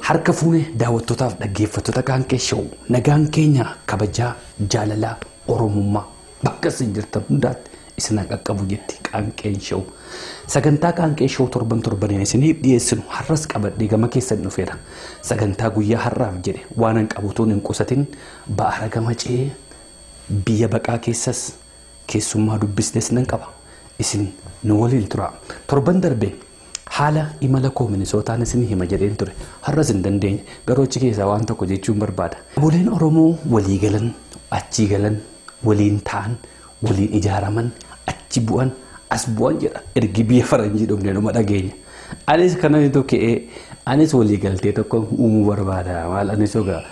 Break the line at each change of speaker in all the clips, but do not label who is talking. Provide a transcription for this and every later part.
Harka fuunee daawwattootaaf dhaggeeffattoota Qaanqee Show nagaan keenya kabajaa jaalalaa Oromummaa bakka isin jirtan hundaatti isin qaqqabu jetti Qaanqeen Show. Sagantaa Qaanqee Show torban isiniif dhiyeessinu har'as qabadhee gama keessan dhufeera. Sagantaa guyyaa har'aaf jedhe waan an qabutuun hin qusatin ba'aara gama ce'ee biyya baqaa keessas keessummaa dubbisnes nan qaba. Isin nu waliin tura. Torban darbee haala imala koo Minisootaan isin hima jedheen ture. Har'as hin dandeenye garuu achi keessaa waan tokko jechuun barbaada. Aboleen Oromoo walii galan, achi galan, waliin ta'an, waliin ijaaraman, achi bu'an, as bu'an jedha. Ergi biyya faranjii dhufne numa dhageenya. Anis kana tokkee anis walii galtee tokko uumuu barbaada. Maal anis ogaa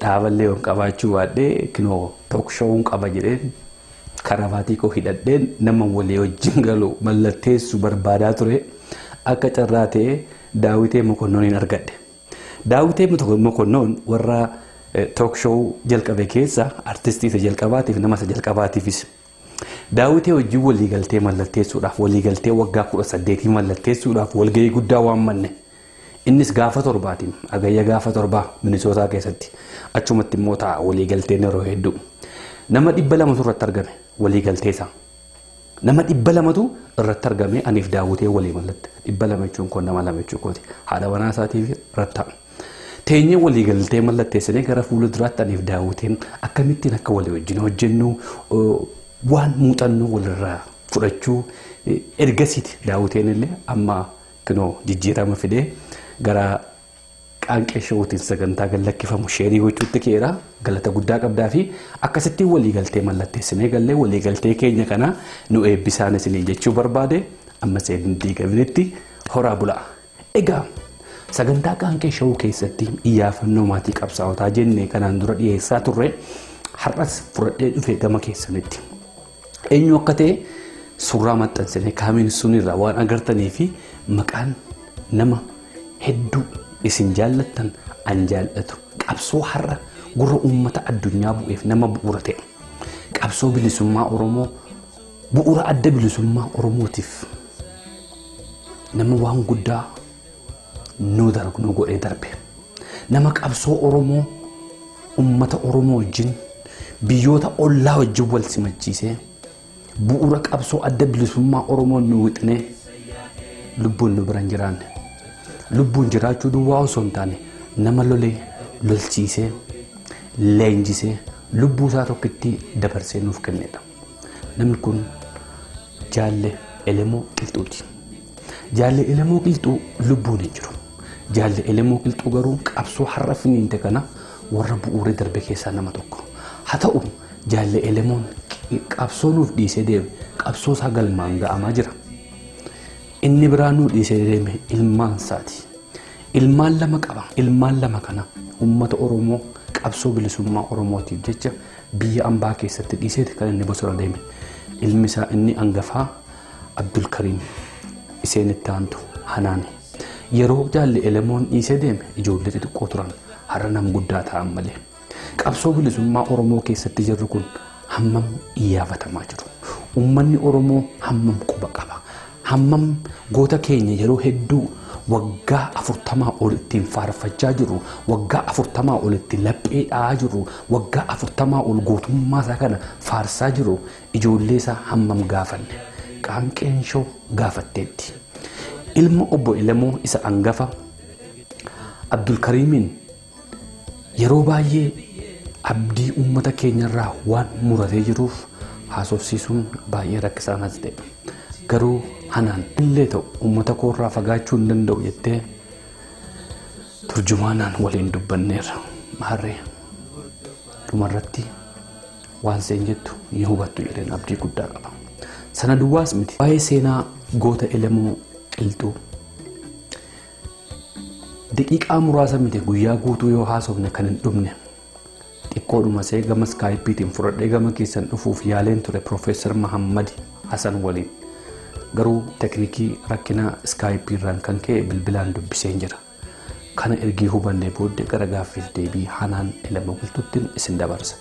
dhaaballee waan qabaachuu baadhee kinoo talk show qaba jedheen karavaatii koo hidhadheen nama walii wajjin galu mallatteessu barbaadaa ture. Akka carraa ta'ee Daawitee Mokonnoon argadhe. Daawitee Mokonnoon warra talk show jalqabe keessa artistii isa jalqabaatiif nama isa jalqabaatiifis. Daawitee wajjin walii galtee mallatteessuudhaaf walii galtee waggaa 18 mallatteessuudhaaf walgahii guddaa waan manne. Innis gaafa torbaatiin agayya gaafa torbaa Minisootaa keessatti achumatti immoo ta'a walii galteen yeroo hedduu. Nama 200 irratti argame walii galtee isaa. Nama 200 irratti argame aniif Daawitee walii mallatte. 200 jechuun kun nama 2 jechuukooti. Haadha manaa isaatiif irratti teenyee walii galtee mallatteessanii gara fuula duraatti aniif Daawiteen akkamittiin akka walii wajjin hojjennu waan muuxannoo walirraa fudhachuu ergasiiti. Daawiteen illee amma kinoo jijjiirama fidee gara Qaanqee Showtiin sagantaa gallakkifamu sheerii gochuutti keera galata guddaa qabdaa fi akkasitti walii galtee mallatteessinee gallee walii galtee keenya kana nu eebbisaan isinii jechuu barbaade amma seenin diigaminetti horaa bulaa. Egaa sagantaa Qaanqee Show keessatti iyyaafannoo maatii qabsaa'otaa jennee kanaan dura dhiyeessaa turre har'as fudhadhee dhufe gama keessanitti. Eenyu akka ta'e suuraa maxxansinee kaamiin sunirraa waan agartanii fi maqaan nama hedduu isin jaallattan an jaallatu qabsoo har'a gurra uummata addunyaa bu'eef nama bu'uura ta'e qabsoo bilisummaa Oromoo bu'uura adda bilisummaa Oromootiif nama waan guddaa nu godhee darbe nama qabsoo Oromoo uummata Oromoo wajjin biyyoota ollaa wajjin wal simachiisee bu'uura qabsoo adda bilisummaa Oromoo nu wixinee lubbuun nu biraan jiraanne. Lubbuun jiraachuu duwwaa osoo hin taane nama lolee lolchiisee leenjisee lubbuu isaa tokkitti dabarsee nuuf kennedha. Namni kun Jaalle Elemoo Qilxuuti. Jaalle Elemoo Qilxuu lubbuun hin jiru. Jaalle Elemoo Qilxuu garuu qabsoo har'a finiinte kana warra bu'uura darbe keessaa nama tokko. Haa ta'u Jaalle Elemoon qabsoo nuuf dhiisee deeme qabsoo isaa galmaan ga'amaa jira. Inni biraanuu dhiisee deeme ilmaan isaati. Ilmaan lama qaba. Ilmaan lama kana uummata Oromoo qabsoo bilisummaa Oromootiif jecha biyya ambaa keessatti dhiiseeti kan inni bosona deeme. Ilmi isaa inni angafaa Abdulkariim isheen itti aantu Hanaani. Yeroo Jaalle Elemoon dhiisee deeme ijoollee xixiqqoo turan har'a nam guddaa ta'an malee. Qabsoo bilisummaa Oromoo keessatti jirru kun hammam iyyaafatamaa jiru. Uummanni Oromoo hammam quba qaba. Hammam goota keenya yeroo hedduu waggaa 40 ol ittiin faarfachaa jiru, waggaa 40 ol ittiin laphee dha'aa jiru, waggaa 40 ol gootummaa isaa kana faarsaa jiru ijoollee isaa hammam gaafanne. Qaanqeen Show gaafatteetti. Ilma obbo Elemoo isa angafa Abdulkariimiin yeroo baay'ee abdii uummata keenyarraa waan muratee jiruuf haasofsiisuun baay'ee rakkisaas ta'e. Garuu Hanaan illee ta'u uummata koorraa fagaachuu hin danda'u jettee turjumaanaan waliin dubbanneerra. Maarree dhumarratti waan seen jettu ni hubattu jedheen abdii guddaa qaba. Sana duwwaas miti. Waa'ee seenaa goota Elemoo Qilxuu daqiiqaa muraasa miti guyyaa guutuu yoo haasofne kan hin dhumne xiqqoodhuma see gama Skypeetiin fudhadhee gama keessan dhufuuf yaaleen ture Profeesar Mahammad Hasan waliin. Garuu teknikii rakkina Skype irraan kan ka'e bilbilaan dubbiseen jira. Kana ergii hubannee booddee gara gaaffiif deebii Hanaan Elemoo Qilxuuttiin isin dabarsa.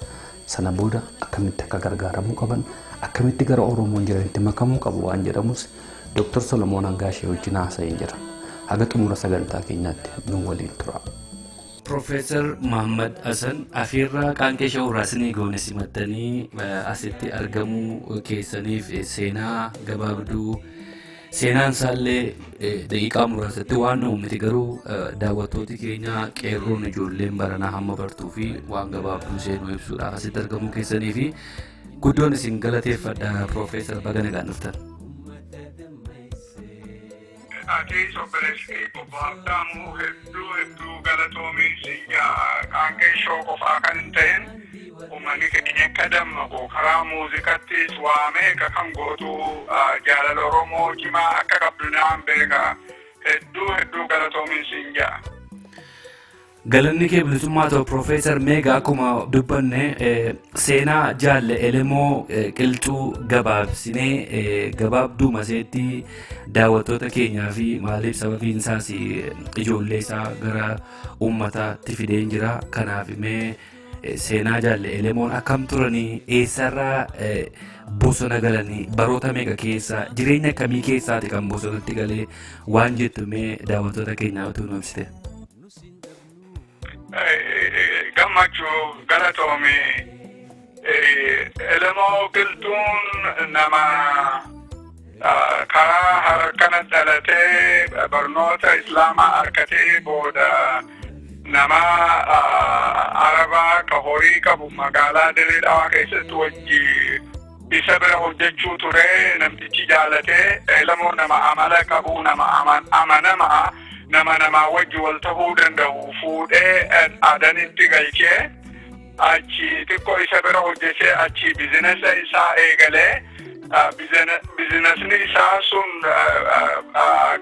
Sana booda akkamitti akka gargaaramuu qaban akkamitti gara Oromoon jiranitti makamuu qabu waan jedhamus Dr. Solomoon Angaashee wajjin haasa'ee jira. haga xumura sagantaa keenyaatti nu waliin tura. Professor Muhammad Hassan afirra qaanqee shawuu raasnii goone simattanii asitti argamu keessaniif seenaa gabaabduu seenaan isaallee daqiiqaa muraasatti waan uummatni garuu daawwattooti keenya qeerroon ijoolleen baranaa hamma bartuu fi waan gabaabduu seenuu ibsuudhaaf asitti argamu keessanii fi guddoon isin galateeffadha Professor Bagana Gaanuftan.
Ati sobbalesi bobbaafamu hedduu galatoomi siya qaanqee shawuu qofaa kan hin ta'in uummanni keenya akka dammaqu karaa muuziqaattis waamee kan gootu jaalala Oromoo cimaa akka qabdu naan beeka hedduu galatoomi siya.
Galanni kee bilisummaa ta'u Professor Meegaa akkuma dubbanne seenaa jaalle elemoo qilxuu gabaabsinee gabaabduu maseetti daawwattoota keenyaa fi maaliif sababiin isaas ijoollee isaa gara uummataatti fideen jira. Kanaaf mee seenaa jaalle elemoon akkam turanii eessarraa bosona galanii baroota meeqa keessa jireenya akkamii keessaati kan bosonatti galee waan jettu mee daawwattoota keenyaa utuu nu ibsite.
Gammachu galatoomi elemoo qilxuun nama karaa harkana dhalatee barnoota islaamaa harkatee booda nama arabaa ka horii qabu magaalaa Dirree Dhawaa keessatti wajji isa bira hojjechuu ture. Namtichi jaalatee elemoo nama amala qabu nama amanamaa nama wajji wal ta'uu danda'u fuudhee adanitti galchee achi xiqqoo isa bira hojjetee achi bizinesa isaa eegalee bizinesni isaa sun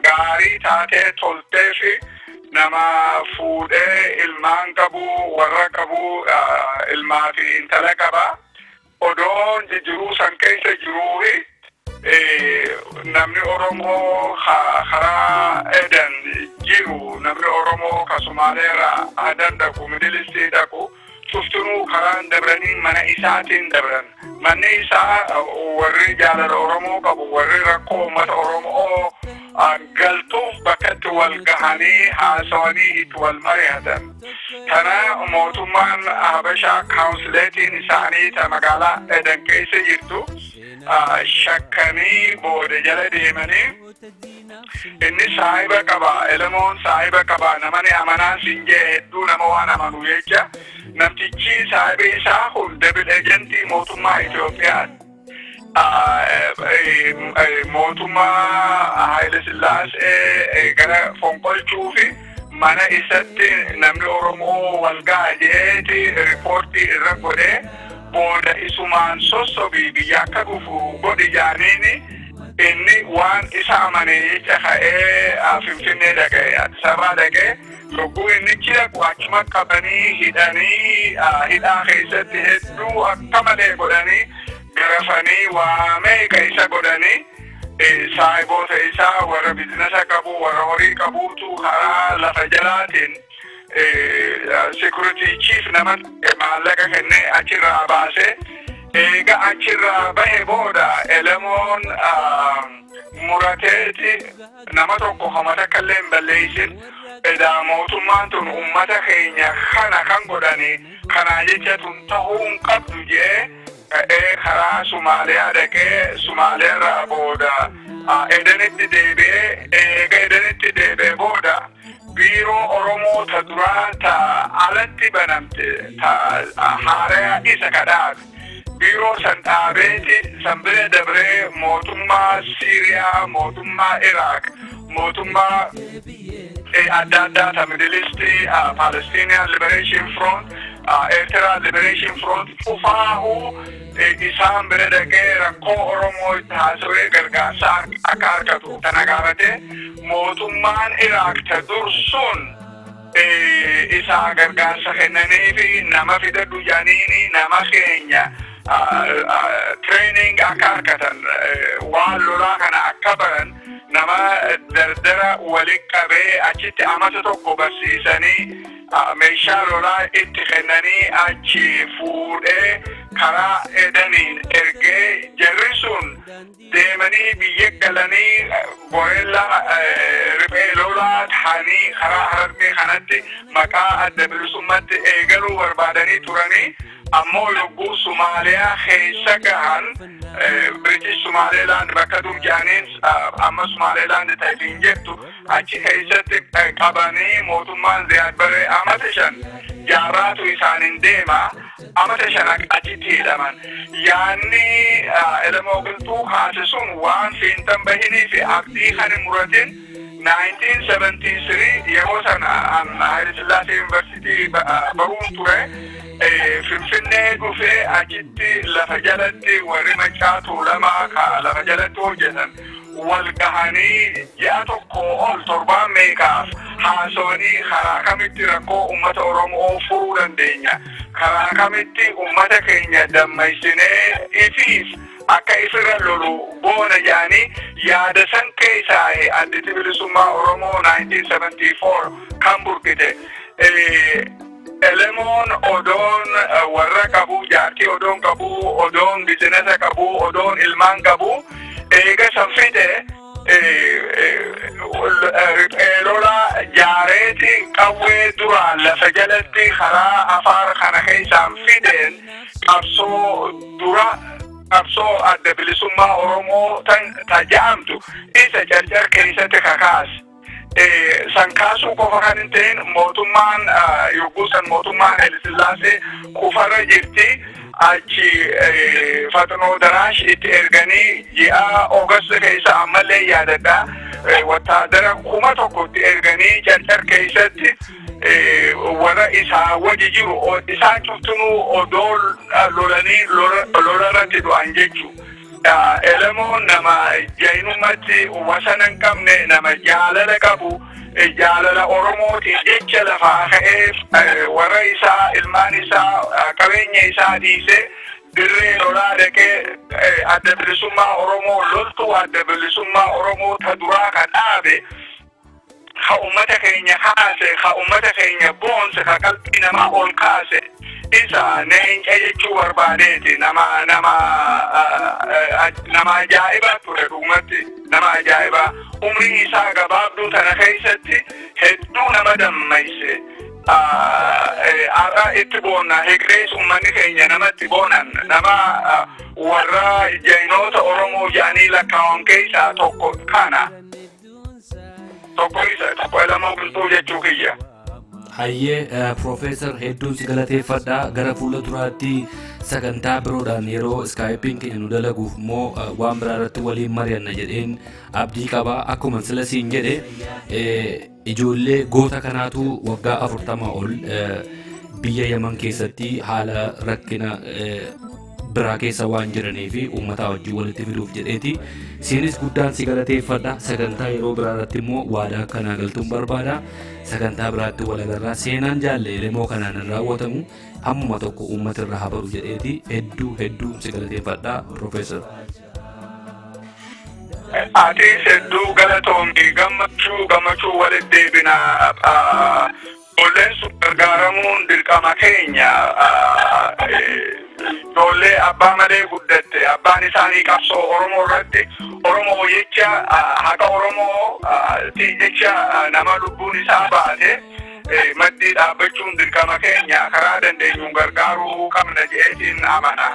gaarii taatee toltee fi nama fuudhee ilmaan qabu warra qabu ilmaa fi intala qaba. Odoon jiruu san keessa jiruufi namni Oromoo karaa Eden jiru namni Oromoo ka Somaaleerraa adan dhaqu Middle East dhaqu cuftunuu karaan dabranii mana isaatiin dabran. Manni isaa warri jaalala Oromoo qabu warri rakkoo uummata Oromoo galtuuf bakkatti wal gahanii haasawanii itti wal mari'atan. Kana mootummaan Habashaa kaawunsileetiin isaanii ta magaalaa Eden keessa jirtu shakkanii booda jala deemanii inni saahiba qaba elemoon saahiba qaba namani amanaan sinjee hedduu nama waan amanu jecha namtichi saahibi isaa kun double agentii mootummaa Itoophiyaa mootummaa Haile Sillaasee gara fonqolchuu fi mana isatti namni Oromoo wal ga'a jeeti riipoortii irra godhee booda isumaan sossobii biyya akka dhufu godhi jaaniini inni waan isa amane jecha ka'ee Finfinnee dhaqee Addis Ababaa dhaqee yogguu inni dhaqu achuma qabanii hidhanii hidhaa keessatti hedduu akka malee godhanii garafanii waamee ka isa godhanii saahiboota isaa warra bizinesa qabu warra horii qabuutu karaa lafa jalaatiin security chief nama maallaqa kennee achirraa baase eega achirraa bahe booda elemoon murateeti nama tokko hamata kalleen balleessin edaa mootummaan tun ummata keenya kana kan godhanii kanaa jecha tun ta'uun qabdu jee karaa Somaaliyaa dhaqee Somaaliyaarraa booda Edenitti deebi'ee eega Edenitti deebi'ee booda biiroo Oromoo ta duraan ta alatti banamte ta haaraya isa kadhaate biiroo san dhaabeeti san bira dabree mootummaa Siiriyaa mootummaa Iraaq mootummaa adda addaa ta Middle East Palestinian Liberation Front Eritrea Liberation Front ufaahu isaan bira dhaqee rakkoo Oromoo itti haasawee gargaarsa akka argatu tana gaafate mootummaan Iraaq ta dursuun isa gargaarsa kennanii fi nama fidadhu jaaniini nama keenya training akka argatan waan lolaa kana akka baran nama dardara waliin qabee achitti amata tokko barsiisanii meeshaa lolaa itti kennanii achi fuudhee karaa Edeniin ergee jarri sun deemanii biyya galanii gorella riphee lolaa ta'anii karaa harargee kanatti maqaa adda bilisummaatti eegaluu barbaadanii turanii ammoo yogguu Somaaliyaa keessa gahan British Somaliland bakka durjaaniin amma Somaliland ta'eetiin jettu achi keessatti qabanii mootummaan Ziyaad Barree amata 5 jaarraatu isaaniin deema amata 5 achitti hidhaman yaanni elemoo qilxuu kaase sun waan fiintan bahinii fi abdii kan hin muratin 1973 yeroo sana Haile Sillaasee University baruun ture Finfinnee dhufee achitti lafa jalatti warri Maccaatuu lamaa ka lafa jalatti hojjetan wal gahanii ji'a tokko ol torbaan meeqaaf haasawanii karaa kamitti rakkoo uummata Oromoo furuu dandeenya karaa kamitti uummata keenya dammaysinee ifiif akka ifirra lolu boona jedhanii yaada san keessaa addi bilisummaa Oromoo 1974 kan burqite Elemoon odoon warra qabu jaartii odoon qabu odoon bizinesa qabu odoon ilmaan qabu eega san fide lola jaareeti qawwee duraan lafa jalatti karaa Afaar kana keessaan fideen qabsoo adda bilisummaa Oromoo tan taja'amtu isa carcar keessatti kakaase sankaasuu qofa kan hin ta'in mootummaan yogguu san mootummaan Haile Sillaasee kufarra jirti achi Faxinoo Daraash itti erganii ji'a Oogast keessa ammallee yaadadha wataadara 1,000 erganii carcar keessatti warra isaa wajji jiru isaan cuftunuu odoo lolanii lolarratti du'an jechuu Elemoon nama jainumatti wasanan qabne nama jaalala qabu jaalala Oromootiin jecha lafaa ka'eef warra isaa ilmaan isaa qabeenya isaa dhiisee dirree lolaa dhaqee adda bilisummaa Oromoo loltuu adda bilisummaa Oromoo ta duraa kan dhaabe ka ummata keenya kaase ka ummata keenya boonse ka qalbii namaa ol kaase isa neenca jechuu barbaadeeti nama ajaa'iba ture dhugumatti nama ajaa'iba umrii isaa gabaabduu tana keessatti hedduu nama dammayse itti boonna hegrees ummanni keenya namatti boonan nama warra jainoota Oromoo jedhanii lakkaa'an keessaa tokko kana tokko Elemoo Qilxuu jechuu kiyya.
Hayyee Profeesar hedduun si galateeffadha gara fuula duraatti sagantaa biroodhaan yeroo Skype'n keenya nu dalaguuf immoo waan biraa irratti waliin mari'anna jedheen abdii qaba akkuma sila siin jedhe ijoollee goota kanaatu waggaa 40 ol biyya Yaman keessatti haala rakkina biraa keessa waan jiranii fi uummata wajjin walitti fiduuf jedheeti siinis guddaan si galateeffadha sagantaa yeroo biraa irratti immoo waadaa kanaa galtuun barbaada sagantaa biraatti walagarraa seenaan jaalle Elemoo kanaan hin raawwatamu hammuma tokko uummata irraa habaru jedheeti hedduu si galateeffadha Profeesar.
Ati hedduu galatoomti gammachuu walitti deebina olleen sun gargaaramuun dirqama keenya ijoollee abbaa malee guddatte abbaan isaanii qabsoo Oromoo irratti Oromoo jecha haqa Oromoo jecha nama lubbuun isaa baate maddii dhaabbachuun dirqama keenya karaa dandeenyuun gargaaruu qabna jedheetiin amana.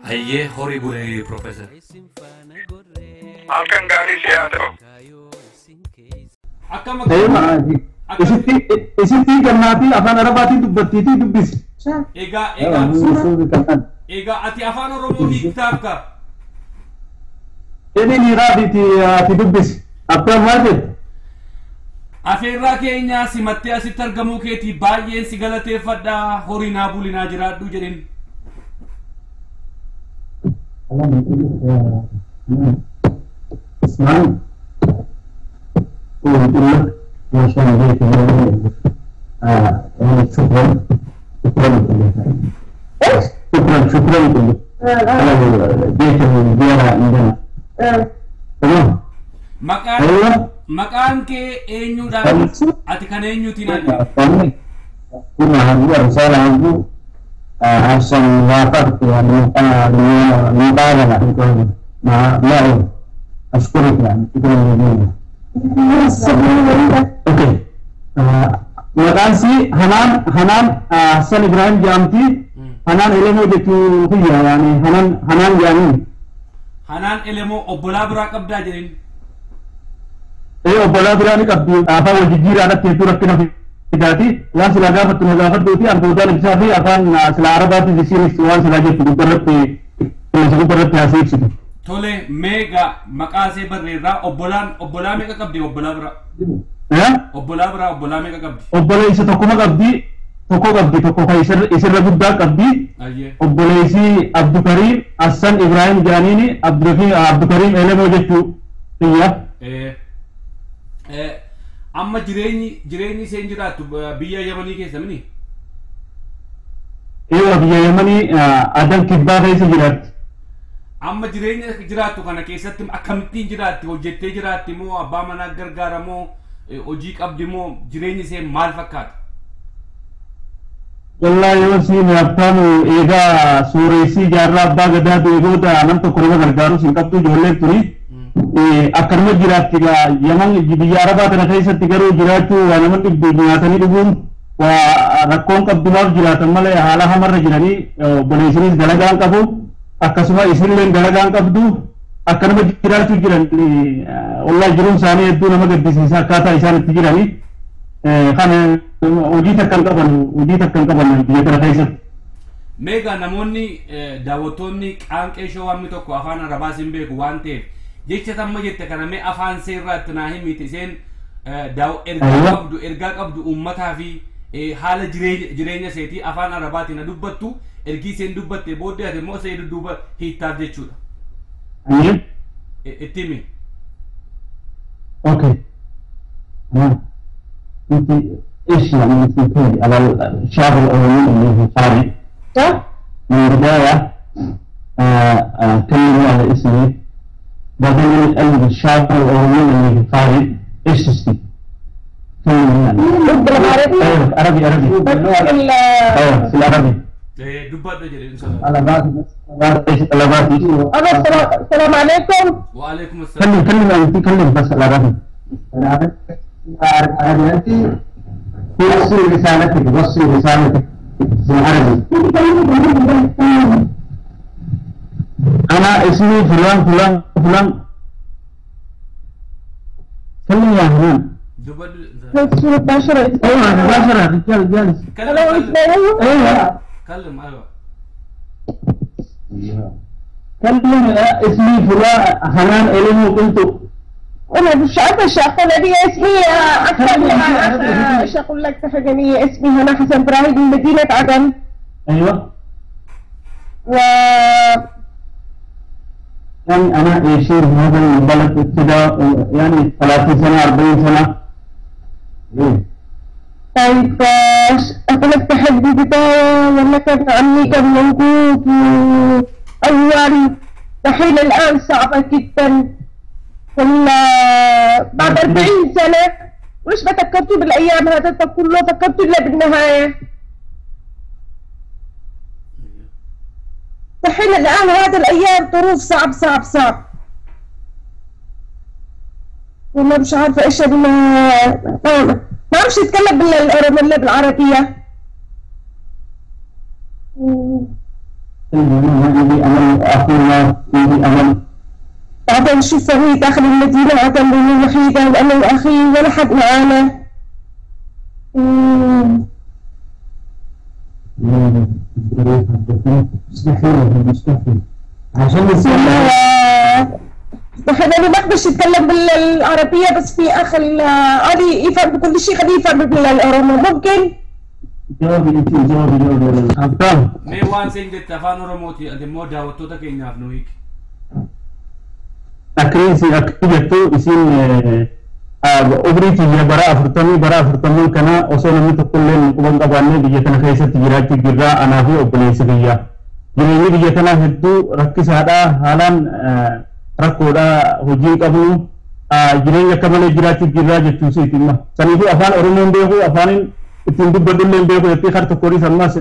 Hayyee horii bulee Profeesar.
Halkan gaarii si haa ta'u.
Isitti gannaatii afaan Arabaatiin dubbattiitii dubbisi.
Egaa ati afaan Oromoo hiiktaaf ka?
Inni niiraatiiti ati dubbisi. Akkam maal jedhu?
Afeerraa keenya simattee asitti argamuu keetii baay'een si galateeffadha horinaa bulinaa jiraadhu jedhin.
Ismaan شكرا جيت الزيارة عندنا تمام
مكان كي اينيو دان اتي كان اينيو تيناني
كنا هذه رسالة عنده عشان وافقت يعني مقابلة لا أشكرك يعني شكرا جزيلا. أوكي. مقاسي هنان حسن إبراهيم جامتي هنان إلمو جتو فيها يعني هنان جامين.
Hanaan elemoo obbolaa biraa qabdaa jedhin.
Obbolaa biraa ni qabdi. Afaan wajjijjiiraa irratti hedduu rakkina fidaati. Waan silaa gaafattu na gaafadhuuti antuutaan ibsaa fi afaan silaa arabaatti isiinis waan silaa jettu gubbarratti haasee ibsitu.
Tole meegaa maqaasee barreerraa obbolaa meeqa qabdi obbolaa biraa? Obbolaa meeqa qabdi?
Obboleessa tokkuma qabdi. Tokko qabdi tokko kan isirra guddaa qabdi. Obboleessi Abdukariim Hassan Ibrahim Jaaniini Abdukariim Elemoo jechuu biyya.
Amma jireenyi isheen jiraattu biyya Yamanii keessa mini?
Biyya Yamanii adan kibbaa keessa jiraatti.
Amma jireenya jiraattu kana keessatti akkamittiin jiraatti? Hojjettee jiraatti moo abbaa manaa gargaara moo hojii qabdi moo jireenyi isheen maal fakkaata?
Wallahi yoo siin haftamu eegaa suuressi jaarraa abbaa gadaa eegoota nam tokko nama gargaaru siin qabdu ijoolleen tuni akkanuma jiraatti Yaman biyya Arabaa kana keessatti garuu jiraachuu waa nama dhibbu nyaatanii dhuguun waa rakkoon qabdumaaf jiraatan malee haala hamarra jiranii obboleessinis dalagaan qabu akkasuma isinillee dalagaan qabdu akkanuma jiraachuu jiran wallahi jiruun isaanii hedduu nama gaddisiisa akkaataa isaan itti jiranii kana hojii takkan qaban biyya kana keessatti.
Meegaa namoonni daawwattoonni qaanqee showwaamni tokko afaan Arabaas hin beeku waan ta'eef jecha tamma jette kana mee afaan seerraatti naa himiti isheen ergaa qabdu uummataa fi haala jireenya seetii afaan Arabaatiin dubbattu ergii isheen dubbatte booddee ati immoo ishee dudduuba hiittaaf jechuudha. Itti himi.
Okay. انت ايش يعني انت تقولي على الشعب الاولي اللي في فارق من البدايه كلموا على اسمي بعدين نقلب الشعب الاولي اللي في فارق ايش اسمي؟ كلموا يعني بالعربي؟ عربي ايوه في العربي
دبات جري ان شاء الله
العربي
السلام عليكم
وعليكم السلام
كلم بس العربي أنت وصل رسالتك بالعربي. أنا اسمي فلان كلمة يا هنان.
مباشرة.
أيوة مباشرة رجال جالس.
كلم أيوة.
كلم اسمي فلان هنان إلمو قلت.
أنا مش عارفة إيش أقول لي اسمي أكثر من إيش أقول لك تفهمني اسمي هنا حسن إبراهيم من مدينة عدن.
أيوة.
يعني
أنا يشير هذا البلد ابتداء يعني 30 سنة 40 سنة.
طيب أقول لك تحدي بداية ولا كان عمي كان موجود أول دحين الآن صعبة جدا. ولا بعد 40 سنة وليش ما فكرتوا بالأيام هذا كله فكرتوا إلا بالنهاية. دحين الآن هذه الأيام ظروف صعب. والله مش عارفة إيش ما بعرفش أتكلم بالعربية. بعدين شو سوي داخل المدينة عدن لأني وحيدة وأنا وأخي ولا حد معانا.
عشان
نحن أنا ما أقدرش أتكلم بالعربية بس في أخ علي يفهم بكل شيء خليه يفهم بالأورومو ممكن؟
جوابي أبطال
مي وان سين جت أفان أوروموتي أدمو دعوتوتا كينيا فنويك
أكريسي أكيدتو إسين أبريتي يا برا أفرطمي كنا أصلا متقولين وان قبلنا بيجتنا خيسة تجارات جرا أنا في أبليس بيا جنيه بيجتنا هدو ركز هذا حالان ركودا هجين كابو جنيه كمال جرات جرا جتوسي تما سنيفو أفان أرومون بيهو أفانين تندو بدلين بيهو يتي خرط كوري سلماس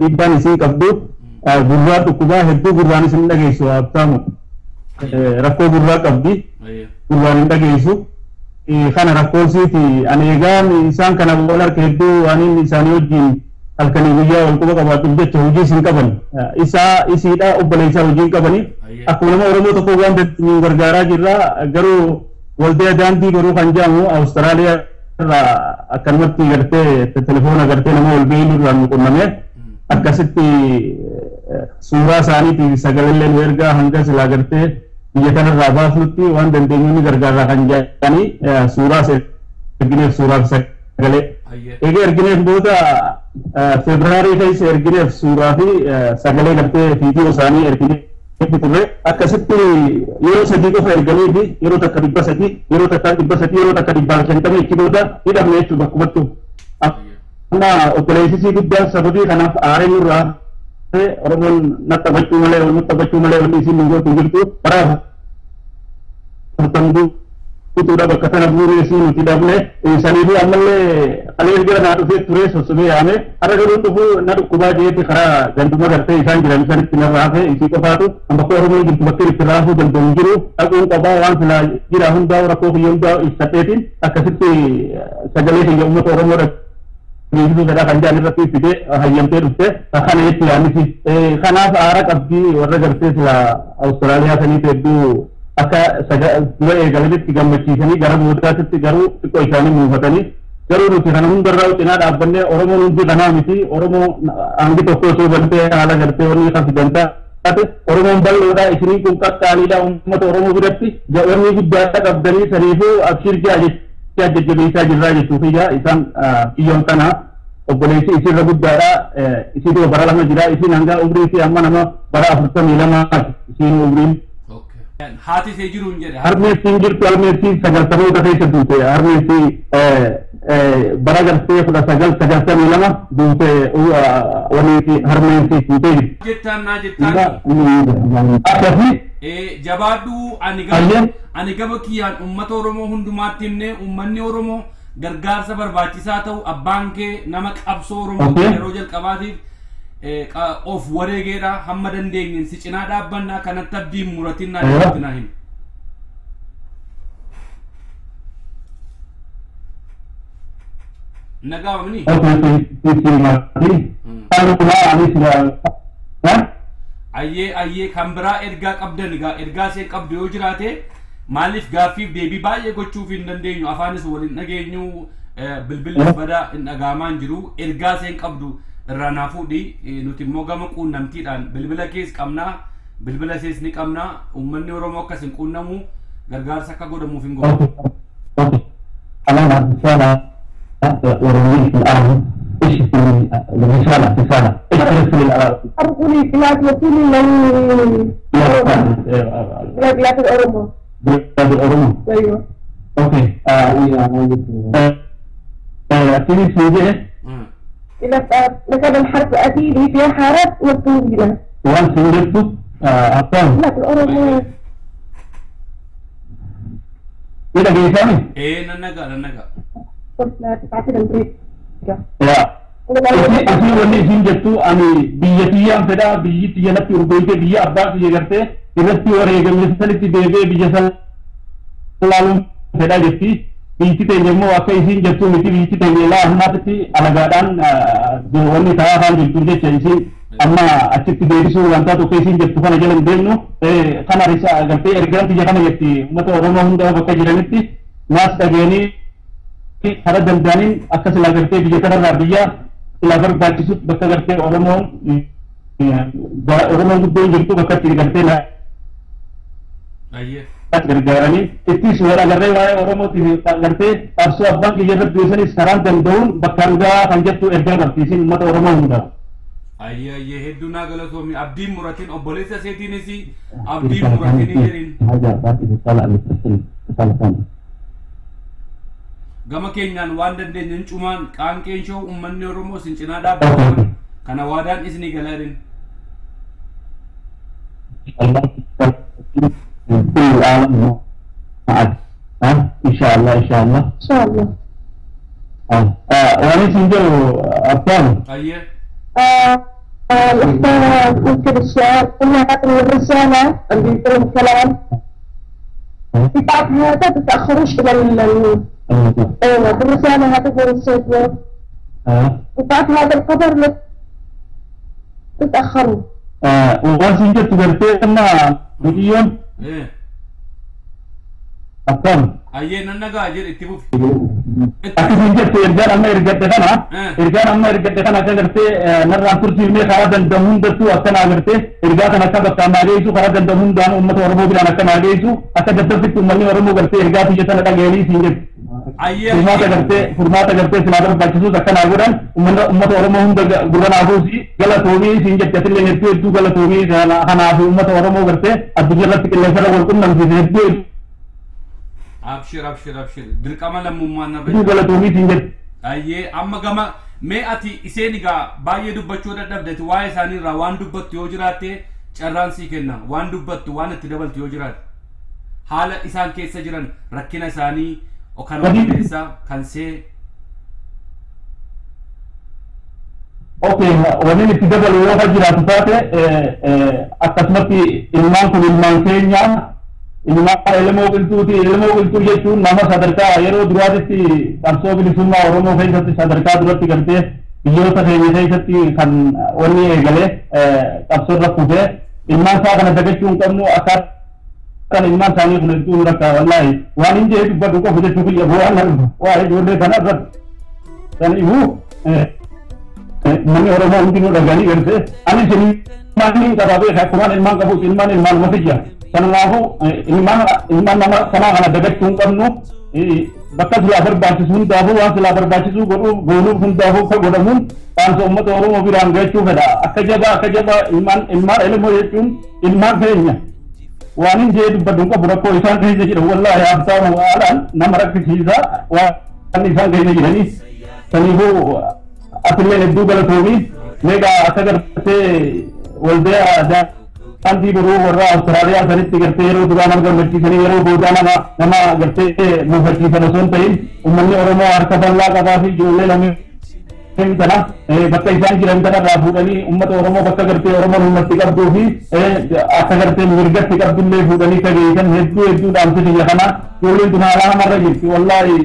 إبان إسين كابدو جرا تكوبا هدو جراني سنلا جيسو أبتامو rakkoo gurraa qabdi gurraan hin dhageessu kana rakkoonsiiti ani egaan isaan kana wal harka hedduu waan inni isaanii wajjin halkanii guyyaa wal quba qabaatuuf jecha hojii isin qaban isiidha obboleessaa hojii hin qabani akkuma nama Oromoo tokko waan dandeenyu gargaaraa jirra garuu waldee daandii garuu kan jedhamu Awustiraaliyaa irraa akkanumatti gartee telefoona gartee nama wal ga'ii duraan qunname akkasitti suuraa isaaniitiif sagalee nu ergaa hanga silaa gartee biyya kanarraa baafnutti waan dandeenyu ni gargaaraa kan jedhani suuraa ergineef suuraa sagalee egaa ergineef booda Februaarii keessa ergineef suuraa fi sagalee gartee viidiyoo isaanii ergineef turre akkasitti yeroo sadii qofa erganii fi yeroo takka 300 yeroo takka 100 yeroo takka 150 itti booda hidhamne jechuudha akkumattu amma obboleessisii guddaan sababii kanaaf aaree nurraa Oromoon naxxabachuu malee wanni isin nu gootu jirtu karaa furtamduu kutuudha bakka sana buuree isin nuti dhabne saniifi ammallee qalee jira naa dhufee ture sossobee yaame har'a garuu dhufuu na dhukkubaa jeetti karaa ganduma gartee isaan jiran sanitti narraa hafe isii qofaatu bakka Oromoon jirtu bakka itti raafuu danda'u jiru dhaquun qabaa waan filaa jira hundaa rakkoo kiyya hundaa ibsadheetiin akkasitti sagalee kiyya uummata Oromoo Bisu sudah kan jadi rapi fide hayam te rutte kana itu yani si kana aara qabdi warra garte sila Australia sani tedu akka saga dua egalite tigammachiisani gara moodaatti garu ko isani muufatani garu nuti kana hundarraa tina dhaabbanne Oromoo hundi kana miti Oromoo angi tokko so bante haala garte wani khafidanta ate Oromoon balloodha isini kun qaqqaaliidha ummata Oromoo biratti jawarni guddaa qabdanii saniifu abshir jaaje jajjabeessaa jirraa jechuufi isaan iyyoon kana obboleessi isirra guddaadha isiitu bara lama jira isiin hanga umrii isii amma nama bara 42 isiin umriin
haati see jiru hin jedhe
harmeessiin jirtu harmeessii 90 keessa duute harmeessii bara gartee 1992 duute waliiti harmeessii duute
jettaan jabaadhu ani gaba kiyyaan ummata Oromoo hundumaatti himne ummanni Oromoo gargaarsa barbaachisaa ta'u abbaan kee nama qabsoo Oromoo yeroo jalqabaatiif of wareegeedha hamma dandeenyen si cinaa dhaabbannaa kanatti abdiin muratinaa jedhatinaa hin nagaamni ayyee kan biraa ergaa qabdan ergaa seen qabdu yoo jiraate maaliif gaaffiif deebii baay'ee gochuuf hin dandeenyu afaanis waliin dhageenyu bilbilli badaa hin dhagaamaan jiru ergaa seen qabdu irraa naa fuudhi nuti immoo gama quunnamtiidhaan bilbila kees qabnaa bilbila sees ni qabnaa uummanni Oromoo akkas hin quunnamu gargaarsa akka godhamuuf hin godhamu.
ايش الرسالة رسالة ايش ترسل العراق؟
أرسلي بلاد وصولي بلاد الأورومو
بلاد الأورومو
أيوه
اوكي اعطيني سيدي
إذا لقد الحرب أكيد فيها حارات وطويلة
وان سيدي أبطال
بلاد الأورومو
إذا كيساني؟
إيه ننقى
قلت لا تبعثي البريد
ya asli wani isin jettu ani biyyatiyaan fedha biyyatti jalatti urgoyte biyya abbaa kiyya gartee irratti wareegamne sanitti deebee biyya san laaluun fedha jetti biyyatti teenya immoo akka isin jettu miti biyyatti teenya laa hundaatti alagaadhaan wanni ta'aa kan jirtu jecha isin amma achitti deebisuu wanta tokko isin jettu kana jala hin deemnu kana risa gartee ergaan biyya kana jetti uummata Oromoo hunda bakka jiranitti naas dhageenii karena dandaanin akka sila gartee biyya kanarraa biyya sila barbaachisutti bakka gartee Oromoon guddoon jirtu bakka itti gartee gargaaranii itti suura agarree waa'ee Oromootiif gartee qabsoo abbaan kiyya irratti dhiyeessanis karaan danda'uun bakka argaa kan jettu ergaa barsiisin uummata Oromoo hundaa.
Ayyee hedduu naa galatoomni abdiin muratiin obboleessa seetiinis abdiin muratiin jedhin. Gama keenyaan waan dandeenyen cumaan qaanqeen shoo uummanni Oromoo sin cinaa dhaabbatan kana waadaan isinii galaadhin.
Insyaallah insyaallah.
Insyaallah.
Wani sinjau apa?
Ayyee.
الأخت ممكن السؤال إنها تقول الرسالة اللي يقول الكلام بتاعت هذا تتأخروش إلى أيوة بالرسالة هذا الرسالة بتاعت هذا القدر لا تتأخروا
وغاسين جت قرتي أنا مليون أكم
أيه ننجا أجر اتبوف
أكيد جت إرجال أما إرجال تكنا إرجال أما إرجال تكنا كقرتي نرى ترتي من خارج الدمون دتو أكنا قرتي إرجال أنا كذا كنا جيسو خارج الدمون دان أمة ورمو بنا كنا جيسو أكيد جت في كمالي ورمو قرتي إرجال في جتنا كجيلي سينجت
أيه
فرمات قرتي سنادر بچسو أكنا قران أمة ورمو هم قران أبوسي قلا تومي سينجت جتلي نتوي تو قلا تومي هنا في أمة ورمو قرتي الدنيا رتك اللي سر وركون نمسي نتوي
أبشر دركما لمومانا
قلا تومي سينجت
أيه أما كما ما أتي إسينيكا باي دبّچورة دبّت واي ساني روان دبّت تيوجراته چران سيكنا وان دبّت وان تدبل تيوجرات حال إسان كيس جران ركنا ساني وكانوا بيسا كنسي
أوكي ونين تدبل ويوها جرات فاتة أكسمتي إلمان كينيا إلمان إلمو قلتو يجون نما صدركا يرو دراتي تنسو بلسوما ورمو فيساتي صدركا دراتي کرتے يوتا فيساتي كان وني گلے تفسر رفوه إلمان ساقنا دقشون كمو أكاد كان إلمان ساني خلقتو ركا والله وان إنجي بدوكو فجتو في يبوانا واحد ورده كان رد كان إيهو مني ورمو انتنو رغاني کرتے أني سني ماني كتابي خاكمان إلمان كبوت إلمان مسجا Kanaafuu ilmaan nama kanaa kana dagachuun qabnu bakka silaa barbaachisu hundaafuu waan silaa barbaachisu goonuuf hundaafuu akka godhamuun dhaamsa uummata Oromoo biraan gahuu fedha. Akka jabaa ilmaan Oromoo jechuun ilmaan keenya waan hin jee dubbadhu qabu rakkoo isaan keessa jedhu wallaahi haabsaamu haadhaan nama rakkisiisa waan isaan keessa jedhanii saniifuu asillee hedduu galatoomii meeqa akka gartee waldaa Anti baru warra Australia sanitti gartee yeroo duraa nama gammachiisanii yeroo boodaa nama gartee mufachiisan osoo hin ta'in uummanni Oromoo harka bal'aa qabaa fi ijoollee lameen kana bakka isaan jiran kanarraa fuudhanii uummata Oromoo bakka gartee Oromoon ummatti qabduu fi akka gartee mirgatti qabdullee fuudhanii kageessan hedduu dhaamsa biyya kana ijoolleen tun haala hamarra jirti wallaahi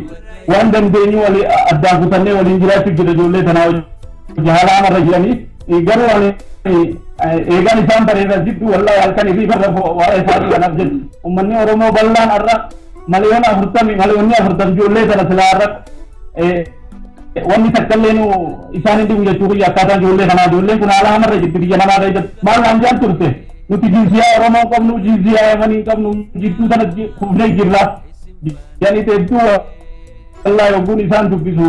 waan dandeenyu walii addaan kutannee waliin jiraachuuf jira ijoollee tanaa haala hamarra jiranii garuu eegaan isaan bareedaa jiddu wallahi halkan fi barra waa'ee isaanii kanaaf jedhu uummanni Oromoo bal'aan har'a miliyoona 40 ijoollee sana silaa har'a wanni takkallee nu isaan hin dhibu jechuu kiyya akkaataa ijoollee kanaa ijoolleen kun haala hamarra jirti biyya namaa keessatti maal naan jaan turte nuti jinsiyaa Oromoo qabnu jinsiyaa Yamanii qabnu jidduu sana kufnee jirra jedhanii hedduu wallahi ogguun isaan dubbisu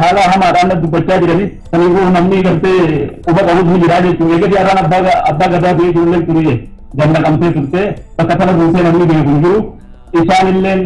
haala hamaadhaan dubbachaa jiranii saniifuu namni gartee quba qabus ni jira jechuudha eegatti har'aan abbaa gadaa ta'ee ijoolleen turee ganna qabtee turte bakka sana buutee namni beeku hin jiru isaan illeen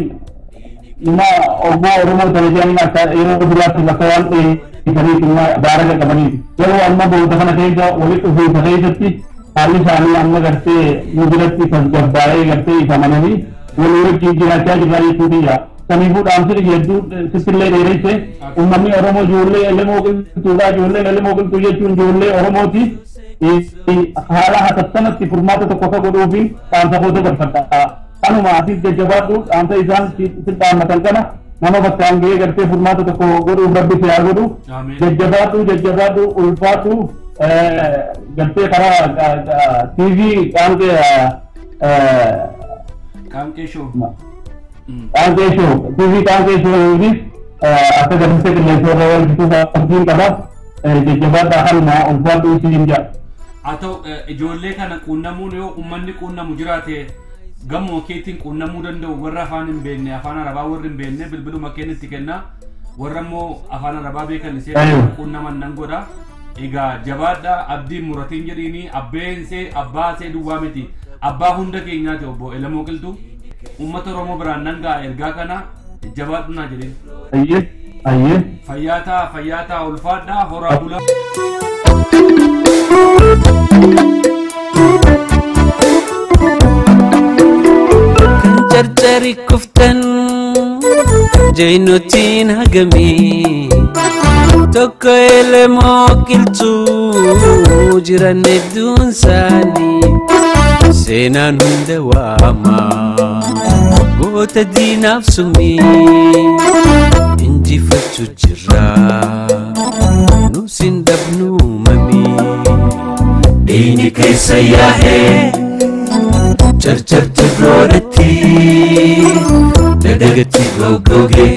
nama oggoo Oromoo sana jedhanii akka yeroo duraatti bakka waan dhiisanii dhimma baaraga qabanii yeroo amma booda kana keessa walitti dhufuusa keessatti haalli isaanii amma gartee nu biratti tasgabbaa'ee gartee isa mananii walii wajjin jiraachaa jirra jechuudha. Saniifuu dhaamsi hedduu sittillee dheeresse uummanni Oromoo ijoollee elemoo qilxuudha ijoolleen elemoo qilxuu jechuun ijoollee Oromooti haala hatattamatti furmaata tokko akka godhuufi dhaamsa koota barfadha. Kanuma asiif jajjabaadhu dhaamsa isaan silxaammatan kana nama bakkaan ga'ee gartee furmaata tokko godhuuf rabbi si haa godhu jajjabaadhu ulfaadhu gartee karaa TV
qaanqee show
TV ini apa gambar kelihatan orang itu mungkin kata jabat halma untuk usi inja.
Atau ijoollee kana quunnamuun yoo uummanni quunnamu jiraate gamoo keetiin quunnamuu danda'u warra afaan hin beekne afaan arabaa warri hin beekne bilbiluma kennitti kenna warra immoo afaan arabaa beekan isee quunnaman nan godha. Egaa jabaadha abdiin muratiin jedhiini abbeensee abbaasee duwwaa miti abbaa hunda keenyaati obbo Elemoo Qilxuu. Ummata Oromoo biraan nan ga'a ergaa kana jabaadhu naa jedheen.
Ayyee.
Fayyaataa ulfaadhaa horaa bulaa.
Kan carcari kuftan jaynotiin hagamii tokko Elemoo Qilxuu jiran hedduun isaanii seenaan hunda waamaa goota diinaaf sumii injifachuu jirra nus hin dhabnu mamii dhiigni keessa yaa'ee charcharti roodhatti dadagatti goggogee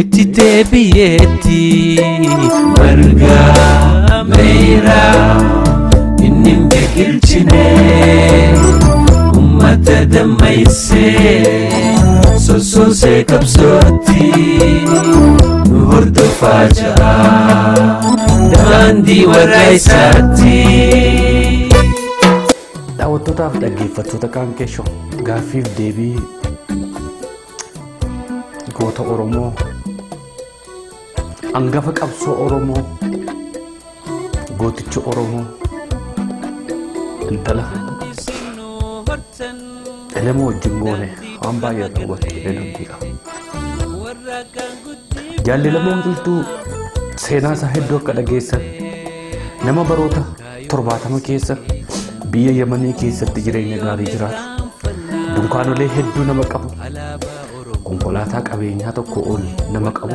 itti deebi'eetti margaa meeyraa inni hin biqilchine ummata dammaysee sossoosee qabsootti nu hordofaa jira daandii warra isaatti.
Daawwattootaaf dhaggeeffattoota Qaanqeeshoo gaaffiif deebii goota Oromoo hangafa qabsoo Oromoo gooticha Oromoo intala elemoo wajjin goone waan baay'ee raawwattu jedhamudha. Jaalalamoon qilxuu seenaa isaa hedduu akka dhageessan nama baroota 70 keessa biyya Yemanii keessatti jireenya gaarii jiraatu dunkaanolee hedduu nama qabu konkolaataa qabeenyaa tokko ol nama qabu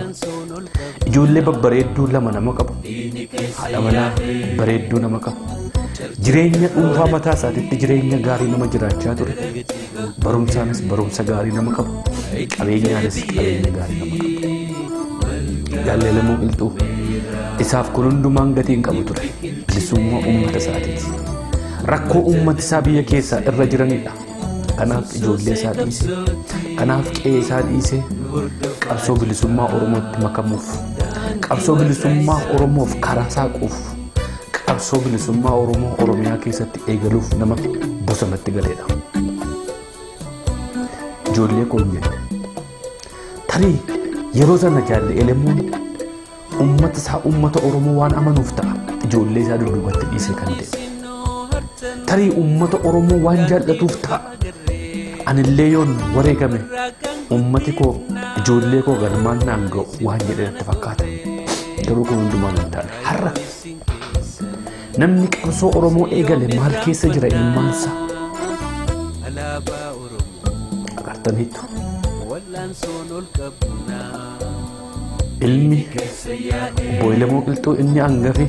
ijoollee babbareedduu lama nama qabu haadha manaa bareedduu nama qabu jireenya dhuunfaa mataa isaatiitti jireenya gaarii nama jiraachaa ture barumsaanis barumsa gaarii nama qabu qabeenyaanis qabeenya gaarii nama qabu. Jaalalamoo qilxuu isaaf kun hundumaan gatiin qabu ture bilisummaa uummata isaatiiti. Rakkoo uummata isaa biyya keessaa irra jiranidha. Kanaaf ijoollee isaa dhiise kanaaf qe'ee isaa dhiise qabsoo bilisummaa Oromootti makamuuf qabsoo bilisummaa Oromoof karaa saaquuf qabsoo bilisummaa Oromoo Oromiyaa keessatti eegaluuf nama bosonatti galeedha. Ijoollee koon jenne tarii yeroo sana Jaalalamoon uummata isaa uummata Oromoo waan amanuuf ta'a ijoollee isaa dudduubatti dhiise kan ta'e. Tarii uummata Oromoo waan jaallatuuf ta'a anillee yoon wareegame uummati koo ijoollee koo galmaan naan ga'u waan jedhe natti fakkaata. Garuu kun hundumaan hin taane har'a namni qabsoo Oromoo eegale maal keessa jira ilmaansa agartaniitu ilmi Jaalalamoo qilxuu inni hangafi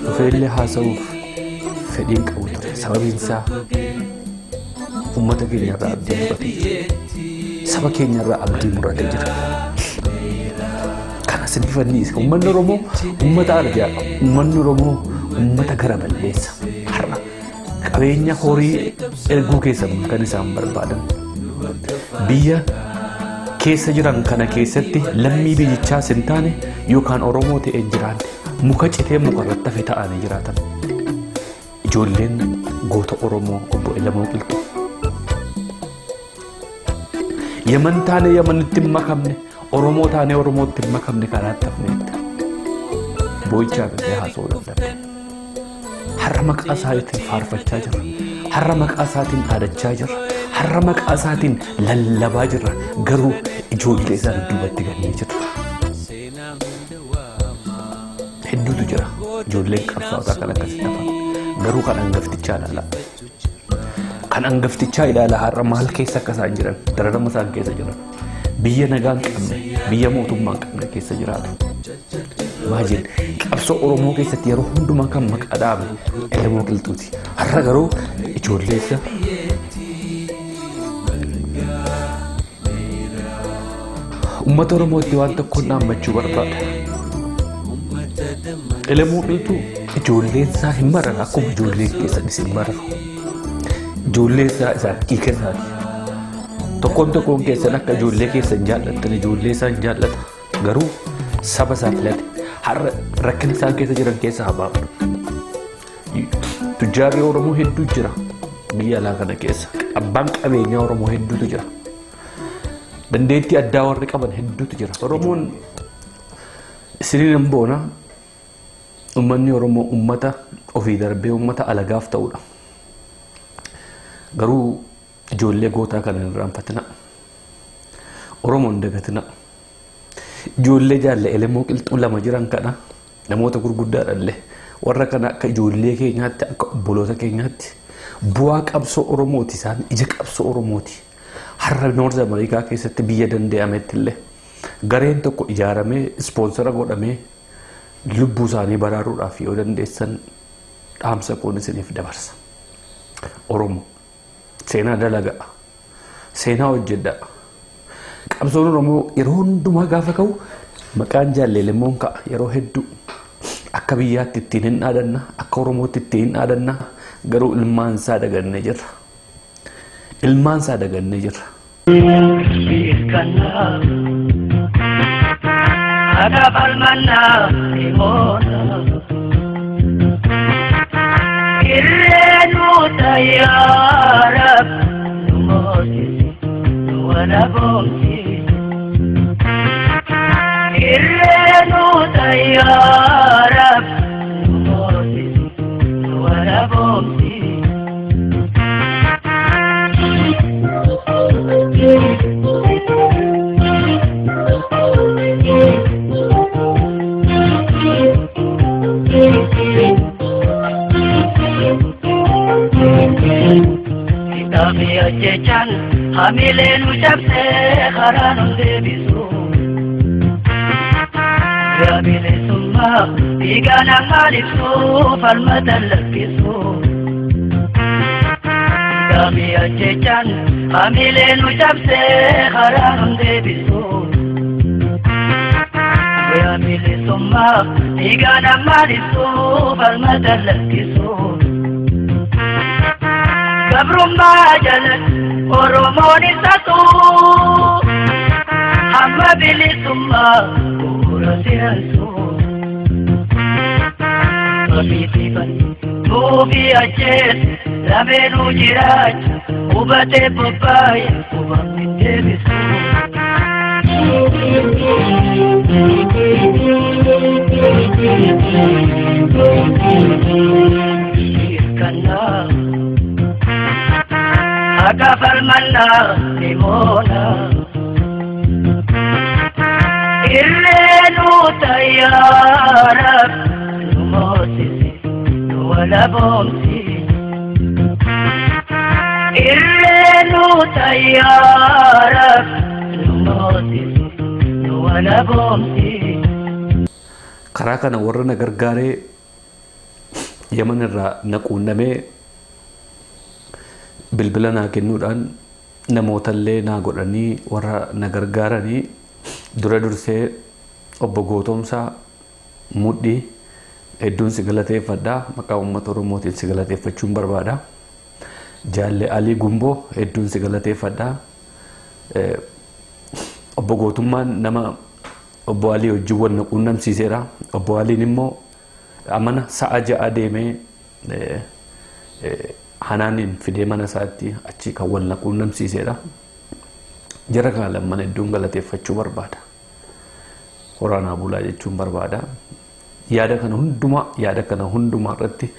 dhufeellee haasa'uuf fedhiin qabu ture sababiin isaa uummata keenyarraa abdii murate saba keenyarraa abdii murate jira. Kana sinifannise uummanni Oromoo uummata arjaa uummanni Oromoo uummata gara balleessa har'a qabeenya horii erguu keessan kan isaan barbaadan biyya keessa jiran kana keessatti lammii biyyichaa hin taane yookaan Oromoo ta'ee jiraanne muka citee muka irratti hafe ta'anii jiraatan. Ijoolleen goota Oromoo obbo Jaalalamoo qilxuu Yemen taane Yemenitti hin makamne Oromoo taane Oromootti hin makamne kanaatti hafneetti boo'ichaan illee haasa'uu danda'e. Har'a maqaa isaatiin faarfachaa jirra. Har'a maqaa isaatiin dhaadachaa jirra. Har'a maqaa isaatiin lallabaa jirra. Garuu ijoollee isaa dudduubatti gannee jirra. Hedduutu jira ijoolleen qabsaa'otaa kan akkasitti hafan. Garuu kan hangaftichaa ilaala. Kan hangaftichaa ilaala har'a maal keessa akka isaan jiran dararama isaan keessa jiran biyya nagaa hin qabne biyya mootummaa hin qabne keessa jiraatu. Maajin qabsoo Oromoo keessatti yeroo hundumaa kan maqaa dhaabe Jaalalamoo qilxuuti. Har'a garuu ijoollee isaa uummata Oromootti waan tokkoon dhaammachuu barbaada. Jaalalamoo qilxuu ijoolleen isaa hin marara akkuma ijoolleen keessanis hin mararu. Ijoollee isaa dhiiga isaati. Tokkoon keessan akka ijoollee keessan jaallattan ijoollee isaa hin jaallata. Garuu saba isaa filate har'a rakkina isaan keessa jiran keessa haa baafnu. Tujjaarri Oromoo hedduu jira biyya alaa kana keessa. Abbaan qabeenyaa Oromoo hedduutu jira. Dandeettii addaa warri qaban hedduutu jira. Oromoon isiniin hin boona uummanni Oromoo uummata ofii darbee uummata alagaaf ta'udha. Garuu ijoollee gootaa kana hin irraanfatina. Oromoon dagatina. Ijoollee Jaalalamoo qilxuu lama jiran kana namoota gurguddaadhallee warra kana akka ijoollee keenyaatti akka obboloota keenyaatti bu'aa qabsoo Oromooti isaan ija qabsoo Oromooti. har'a Noorz Ameerikaa keessatti biyya danda'ametti illee gareen tokko ijaaramee ispoonsara godhamee lubbuu isaanii baraaruudhaaf yoo dandeessan dhaamsa koon isiniif dabarsa. Oromoo seenaa dalagaa seenaa hojjedhaa. Qabsoon Oromoo yeroo hundumaa gaafa ka'u maqaan Jaallee Lemmoon ka'a yeroo hedduu akka biyyaatti ittiin hin dhaadanna akka Oromootti ittiin hin dhaadanna garuu ilmaan isaa dagannee jirra. Ilmaan isaa dagannee jirra. Ada balmana limona irenu tayarab numosi wala bomsi irenu tayarab numosi wala bomsi Jechan hamilen ucapse kharanun debisu Yabile summa igana malipsu falmatan lakisu Yabile jechan hamilen ucapse kharanun debisu Yabile summa igana malipsu falmatan lakisu Gabrum majalan oromoni satu Hamma bili summa urasiransu Mabitiban mubi ajet Lamenu jiraj ubate bobay Ubamin debisu Irkana Agafal manna limona Irrenu tayyarab Numosisi wala bomsi Irrenu tayyarab Numosisi wala bomsi Karaa kana warra na gargaaree Yaman irraa naquunnamee bilbila naa kennuudhaan namootallee naa godhanii warra na gargaaranii dura dursee obbo Gootomsaa Mudhii hedduun si galateeffadha maqaa uummata Oromootiin si galateeffachuun barbaada. Jaalle Alii Gumboo hedduun si galateeffadha. Obbo Gootummaan nama obbo Alii wajjin wal naquunnamsiiseera. Obbo Aliin immoo amana sa'a 6 deemee Hanaanin fidee mana isaatti achi kan wal naquunnamsiiseera. Jara kana lamman hedduun galateeffachuu barbaada. Horaanaa bulaa jechuun barbaada. Yaada kana hundumaa irratti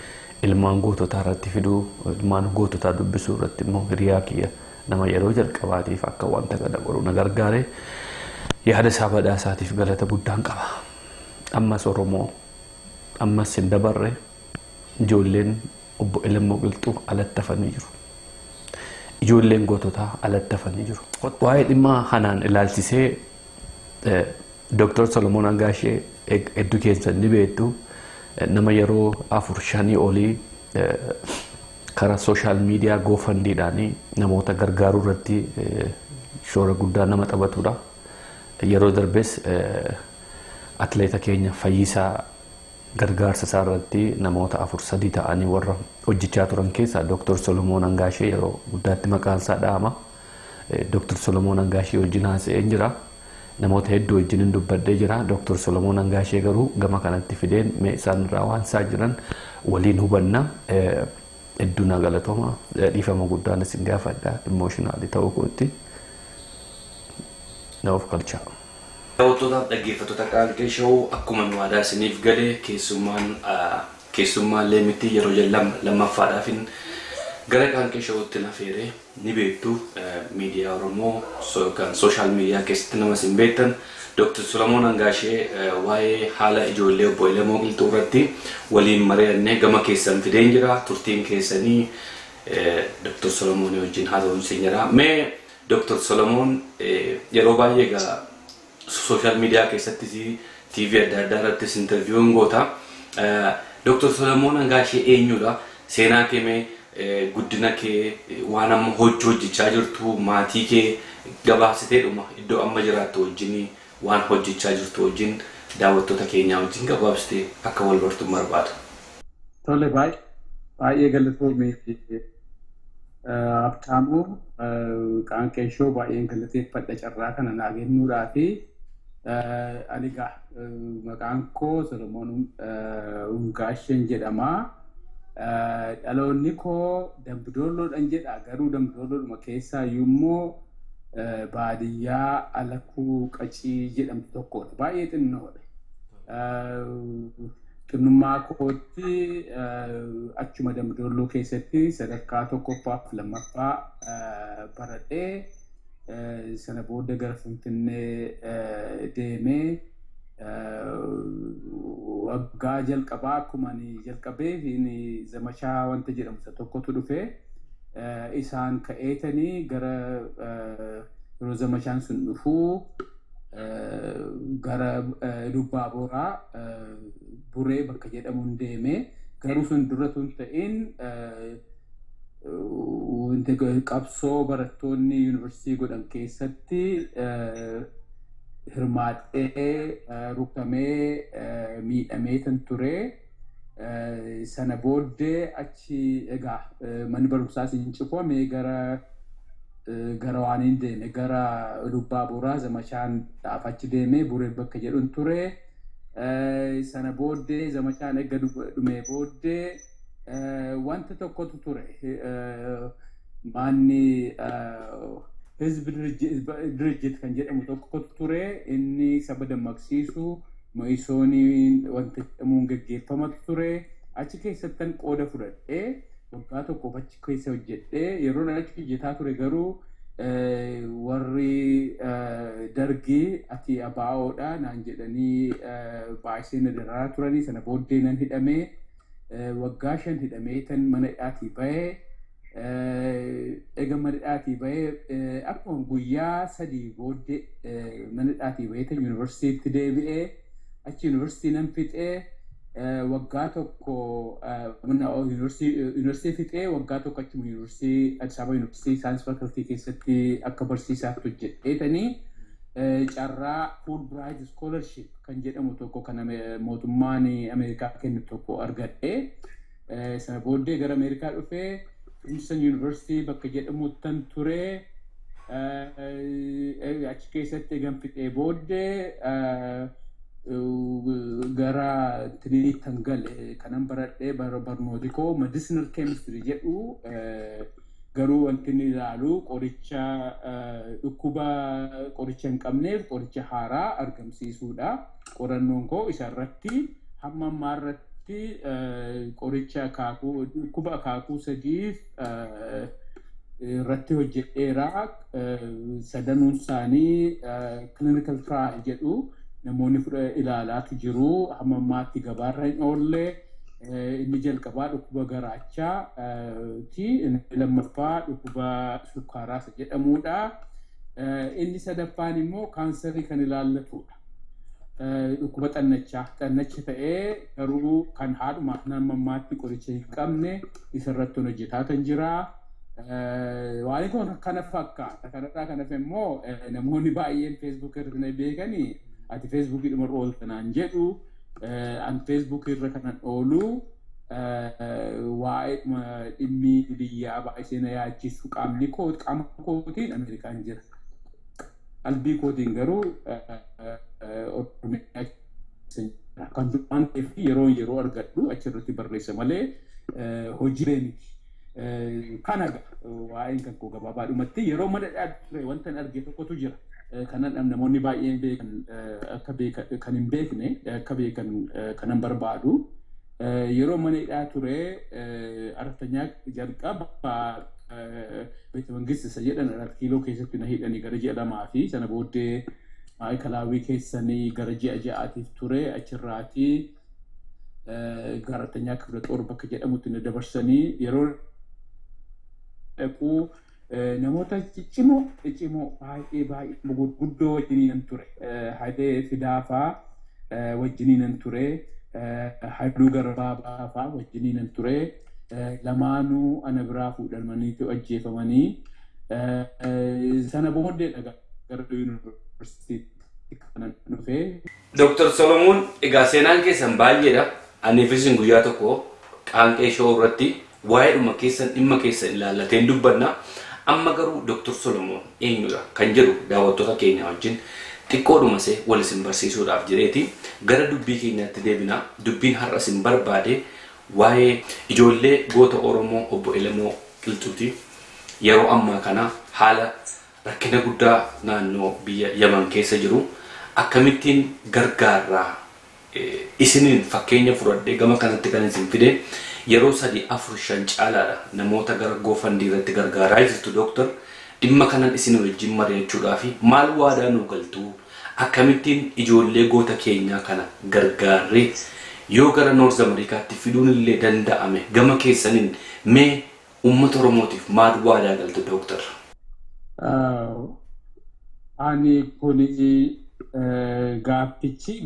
ilmaan goototaa irratti fiduu, ilmaan goototaa dubbisuu irratti immoo hiriyaa kiyya nama yeroo jalqabaatiif akka wanta kana godhu na gargaare yaada isaa badhaasaatiif galata guddaan qaba. Ammas Oromoo ammas hin dabarre ijoolleen obbo Elemmoo Qilxuu alattafanii jiru. Ijoolleen goototaa alattafanii jiru. Waa'ee dhimma Hanaan ilaalchisee Dr. Solomon Angaashee hedduu keessan ni beektu nama yeroo 4-5 olii karaa sooshaal miidiyaa goofandiidhaan namoota gargaaruu irratti shoora guddaa nama taphatudha. Yeroo darbes atleeta keenya Fayyisaa gargaarsa isaa irratti namoota 4-3 ta'anii warra hojjechaa turan keessaa Dr. Solomon Angaashee yeroo guddaatti maqaan isaa dhahama. Dr. Solomon Angaashee wajjin haasa'ee jira. Namoota hedduu wajjin dubbadhee jira. Dr. Solomon Angaashee garuu gama kanatti fideen mee isaan irraa waan isaa jiran waliin hubanna. Hedduu na galatooma. Dhiifama guddaan isin gaafadha. Emotionally ta'uu kootti. Na of galchaa. Daawwattootaaf dhaggeeffattoota Qaanqee Showuu akkuma nu aadaa isiniif gale keessummaan leemitti yeroo lammaffaadhaaf gara Qaanqee Showuutti na feeree ni beektu miidiyaa Oromoo kan sooshaal miidiyaa keessatti nama isin beektan Dr. Solomon Angaashee waa'ee haala ijoollee obbo Elemmoo Qilxuu irratti waliin mari'annee gama keessan fideen jira. Turtiin keessanii Dr. Solomon wajjin haasa'uun isin jira. Mee Dr. Solomon yeroo baay'ee egaa social media keessatti TV adda addaa irrattis interviewin goota. Dr. Solomon hangaa ishee eenyudha? Seenaa kee guddina kee waan amma hojjechaa jirtu maatii kee gabaabsiteedhuma iddoo amma jiraattu wajjin waan hojjechaa jirtu wajjin daawwattoota keenyaa wajjin gabaabsitee akka wal bartu barbaadu.
Tole baay'ee galatoomee abtaamu qaanqeeshoo baay'een galateeffadha carraa kana naa kennuudhaa fi ani egaa maqaan koo Solomon Ungaashen jedhama. Dhaloonni koo Dambidoolloodhaan jedha garuu Dambidoolloodhuma keessaa immoo baadiyyaa Alakuu Qacii jedhamtu tokkooti. Baay'ee xinnoodha. Xinnummaa kootti achuma Dambidoolloo keessatti sadarkaa tokkoffaaf lammaffaa baradhee sana booda gara Finfinnee deemee waggaa jalqabaa akkuma ani jalqabee zamachaa wanta jedhamu isa tokkotu dhufee isaan ka'eetanii gara yeroo zamachaan sun dhufuu gara Lubbaa Booraa Buree bakka jedhamuun deemee garuu sun dura tun ta'in qabsoo barattoonni yuunivarsiitii godhan keessatti hirmaadhee rukutamee miidhamee tan ture. Sana booddee achi egaa manni barumsaas hin cufamee gara waaniin deeme gara Lubbaa Booraa zamachaan achi deemee Buree bakka jedhuun ture. Sana booddee zamachaan eegga dhumee booddee wanta tokkotu ture. Manni ህዝብ ድርጅት kan jedhamu tokkotu ture. Inni saba dammaqsiisu Mo'isooniin wanta jedhamuun geggeeffamatu ture. Achi keessattan qooda fudhadhee waggaa tokkoof achi keessa hojjedhee yeroo achi hojjetaa ture garuu warri dargii ati abaa'oodha naan jedhanii baay'isee na dararaa turanii. Sana booddee nan hidhamee waggaa 5 hidhamee tan mana hidhaatii bahee eega mana hidhaatii bahee akkuma guyyaa 3 booddee mana hidhaatii bahee tan yuunivarsiitiitti deebi'ee achi yuunivarsiitii nan fixee waggaa tokko yuunivarsiitii fixee waggaa tokko achuma yuunivarsiitii Addis Ababa yuunivarsiitii saayinsii faakiltii keessatti akka barsiisaatti hojjedheetanii carraa Fulbright Scholarship kan jedhamu tokko kan mootummaan Ameerikaa kennu tokko argadhee sana booddee gara Ameerikaa dhufee Princeton University bakka jedhamuttan ture. Achi keessatti eegan fixee booddee gara Trinity gale kanan baradhee barnooti koo medicinal chemistry jedhu garuu wanti inni ilaalu qoricha dhukkuba qoricha hin qabneef qoricha haaraa argamsiisuudha. Qorannoon koo isarratti hamma ammaarratti qoricha akaakuu dhukkuba akaakuu 3 irratti hojjedheera. Sadanuun isaanii clinical trial jedhu namoonni ilaalaatu jiru. Hamma ammaatti gabaarra hin oolle. Inni jalqabaa dhukkuba garaachaa inni lammaffaa dhukkuba sukkaaraa jedhamudha. Inni sadaffaan immoo kaansarii kan ilaallatudha. Dhukkuba xannacha ta'ee garuu kan haadhumaaf nama ammaatti qoricha hin qabne isarratti hojjetaa kan jira. Waan kun kana fakkaata. Kanarraa kan hafe immoo namoonni baay'een Facebook irratti beekanii ati Facebook dhuma ooltanaan jedhu. An Facebook irra kanan oolu waa'ee dhimmi biyyaa baay'ee na yaachisu qaama kootiin Ameerikaan jira. Qalbii kootiin garuu kan waan ta'eef yeroo argadhu achirratti barreessa malee hojii miti. Kana waa'een kan koo gabaabaadhumatti yeroo mana ture wanta arge tokkotu jira. Kanan namoonni baay'een beekan akka kan hin beekne akka beekan kanan barbaadu. Yeroo mana hidhaa ture araftanyaa jalqaba beekta mangista jedhan kiiloo keessatti na hidhanii gara ji'a 2 fi sana booddee maayikalaawwii keessanii gara ji'a 6 ture. Achirraatii gara araftanyaa kibra xoor bakka jedhamutti na dabarsanii yeroo dhaquu
namoota ciccimoo baay'ee gurguddoo wajjiniin ture. Hayilee Fidaafaa wajjiniin ture. Haayiluu Garbaabaa fa'aa wajjiniin ture. Lamaanuu ana biraa fuudhamanii ajjeefamanii sana booddeedha gara yuunivarsiitii kanan dhufee.
Dr. Solomoon egaa seenaan keessan baay'eedha. Aniifis guyyaa tokko qaanqee shoo irratti waa'ee dhimma keessan ilaallateen dubbanna. Amma garuu Dr. Solomoon eenyudha kan jedhu daawwattoota keenya wajjin xiqqoodhumasee wal isin barsiisuudhaaf jireeti. Gara dubbii keenyaatti deebina. Dubbiin har'a isin barbaade waa'ee ijoollee goota Oromoo obbo Elemoo Qilxuuti. Yeroo ammaa kana haala rakkina guddaa naannoo biyya Yaman keessa jiru akkamittiin gargaarraa isiniin fakkeenya fudhadhee gama kanatti kan isin fide yeroo 3-4-5 caalaadha namoota gara GoFundMe irratti gargaaraa jirtu Dooktar. Dhimma kanan isin wajjin mari'achuudhaaf maal waadaa nu galtu akkamittiin ijoollee goota keenyaa kana gargaarree yoo gara Noorz Ameerikaatti fiduun illee danda'ame gama keessaniin mee uummata Oromootiif maal waadaa galtu Dooktar?
Ani kunii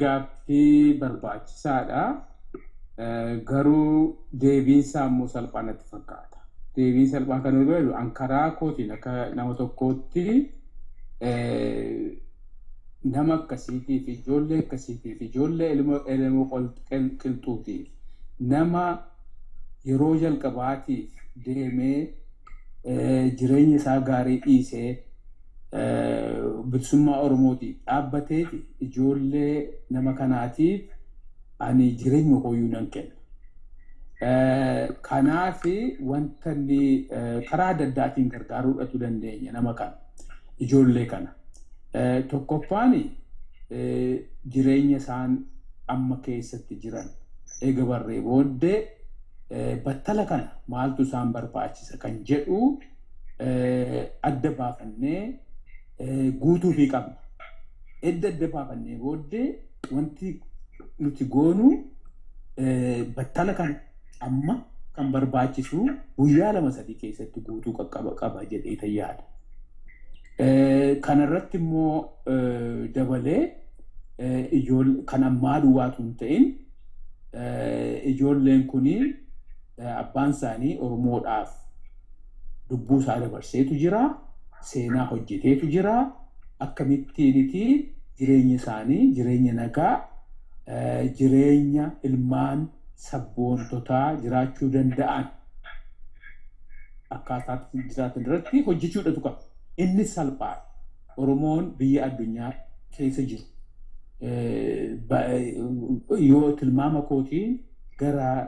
gaaffii barbaachisaadha. Garuu deebiin isaa immoo salphaanatti fakkaata. Deebiin salphaan kan jedhu ankaraa kootiin akka nama tokkootti nama akkasiitiif ijoollee akkasiitiif ijoollee Elemoo Qilxuutiif nama yeroo jalqabaatiif deemee jireenya isaa gaarii dhiisee bilisummaa Oromootiif dhaabbateeti ijoollee nama kanaatiif ani jireenya kooyyuu nan kenna. Kanaaf wanta inni karaa adda addaatiin gargaaruudhatu dandeenya nama kana ijoollee kana. Tokkoffaan jireenya isaan amma keessatti jiran eega barree booddee battala kana maaltu isaan barbaachisa kan jedhu adda baafannee guutuufii qabna. Adda baafannee booddee wanti nuti goonu battala kana amma kan barbaachisu guyyaa 2-3 keessatti guutuu qaba jedhee tayyaadha. Kanarratti immoo dabalee kan ammaa duwwaatu hin ta'in ijoolleen kuni abbaan isaanii Oromoodhaaf lubbuu isaa dabarseetu jira, seenaa hojjeteetu jira. Akkamittiiniti jireenya isaanii jireenya nagaa jireenya ilmaan sabboontotaa jiraachuu danda'an akkaataa jiraatan irratti hojjechuudhatu qaba. Inni salphaa Oromoon biyya addunyaa keessa jiru yoo tilmaama kootiin gara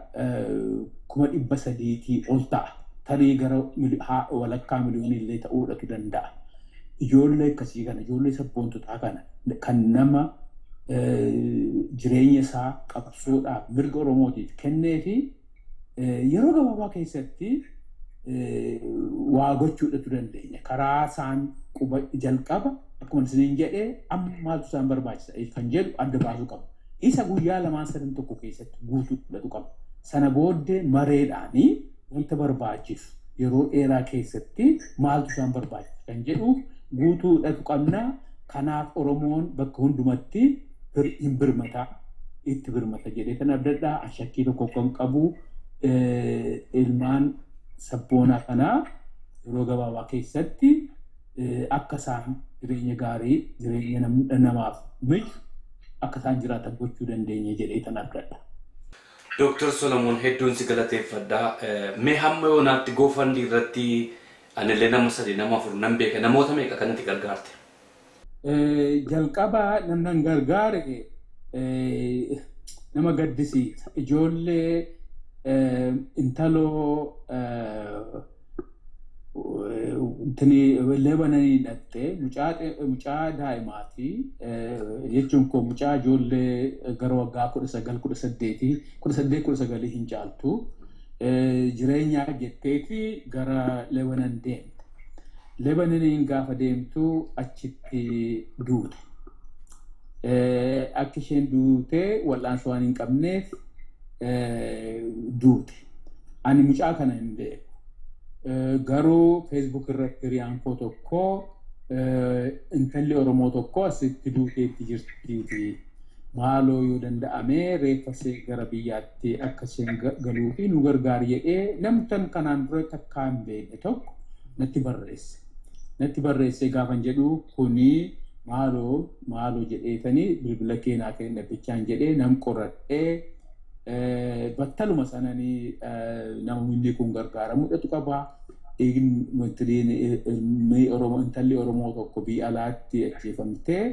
300,000 ol ta'a. Tarii gara walakkaa miliyoonii illee ta'uudhatu danda'a. Ijoollee akkasii kana ijoollee sabboontotaa kana kan nama jireenya isaa qabsoodhaaf mirga Oromootiif kennee fi yeroo gabaabaa keessatti waa gochuudhatu dandeenya. Karaa isaan quba jalqaba akkuma isiniin jedhee amma maaltu isaan barbaachisa kan jedhu adda baasuu qaba. Isa guyyaa 2-3 keessatti guutuudhatu qaba. Sana booddee mareedhaanii wanta barbaachisu yeroo dheeraa keessatti maaltu isaan barbaachisa kan jedhu guutuudhatu qabna. Kanaaf Oromoon bakka hundumatti hin birmata itti birmata jedhee kan abdadhaa shakkii tokko kan qabu ilmaan sabboonaa kanaa yeroo gabaabaa keessatti akka isaan jireenya gaarii jireenya namaaf mijatu akka isaan jiraatan gochuu dandeenya jedhee kan abdadhaa.
Dr. Solomoon hedduun si galateeffadha. Mee hamma yoonaatti GoFundMe irratti anillee nama 3-4 nan beeka. Namoota meeqa kanatti gargaarte?
Jalqaba namnan gargaare nama gaddisiisa. Ijoollee intaloo Lebananii dhattee mucaa daa'imaati jechuun koo mucaa ijoollee gara waggaa 19 hin caaltu jireenyaa jetteeti gara Lebanan deemte. Lebananiin gaafa deemtu achitti duute. Akka isheen duutee wal'aansoo waan hin qabneef duute. Ani mucaa kana hin beeku. garuu Facebook irratti hiriyaan koo tokko intalli Oromoo tokko asitti duuteetti jirti. Maaloo yoo danda'ame reeffa ishee gara biyyaatti akka isheen galuu fi nu gargaari jedhee namtan kanaan dura takkaa hin beekne tokko natti barreesse. Natti barreessee gaafan jedhu kuni maaloo jedheetanii bilbila keenyaa kenna bichaan jedhee nam qoradhee battaluma sananii namni kun gargaaramudhatu qaba. Intalli Oromoo tokko biyya alaatti ajjeefamtee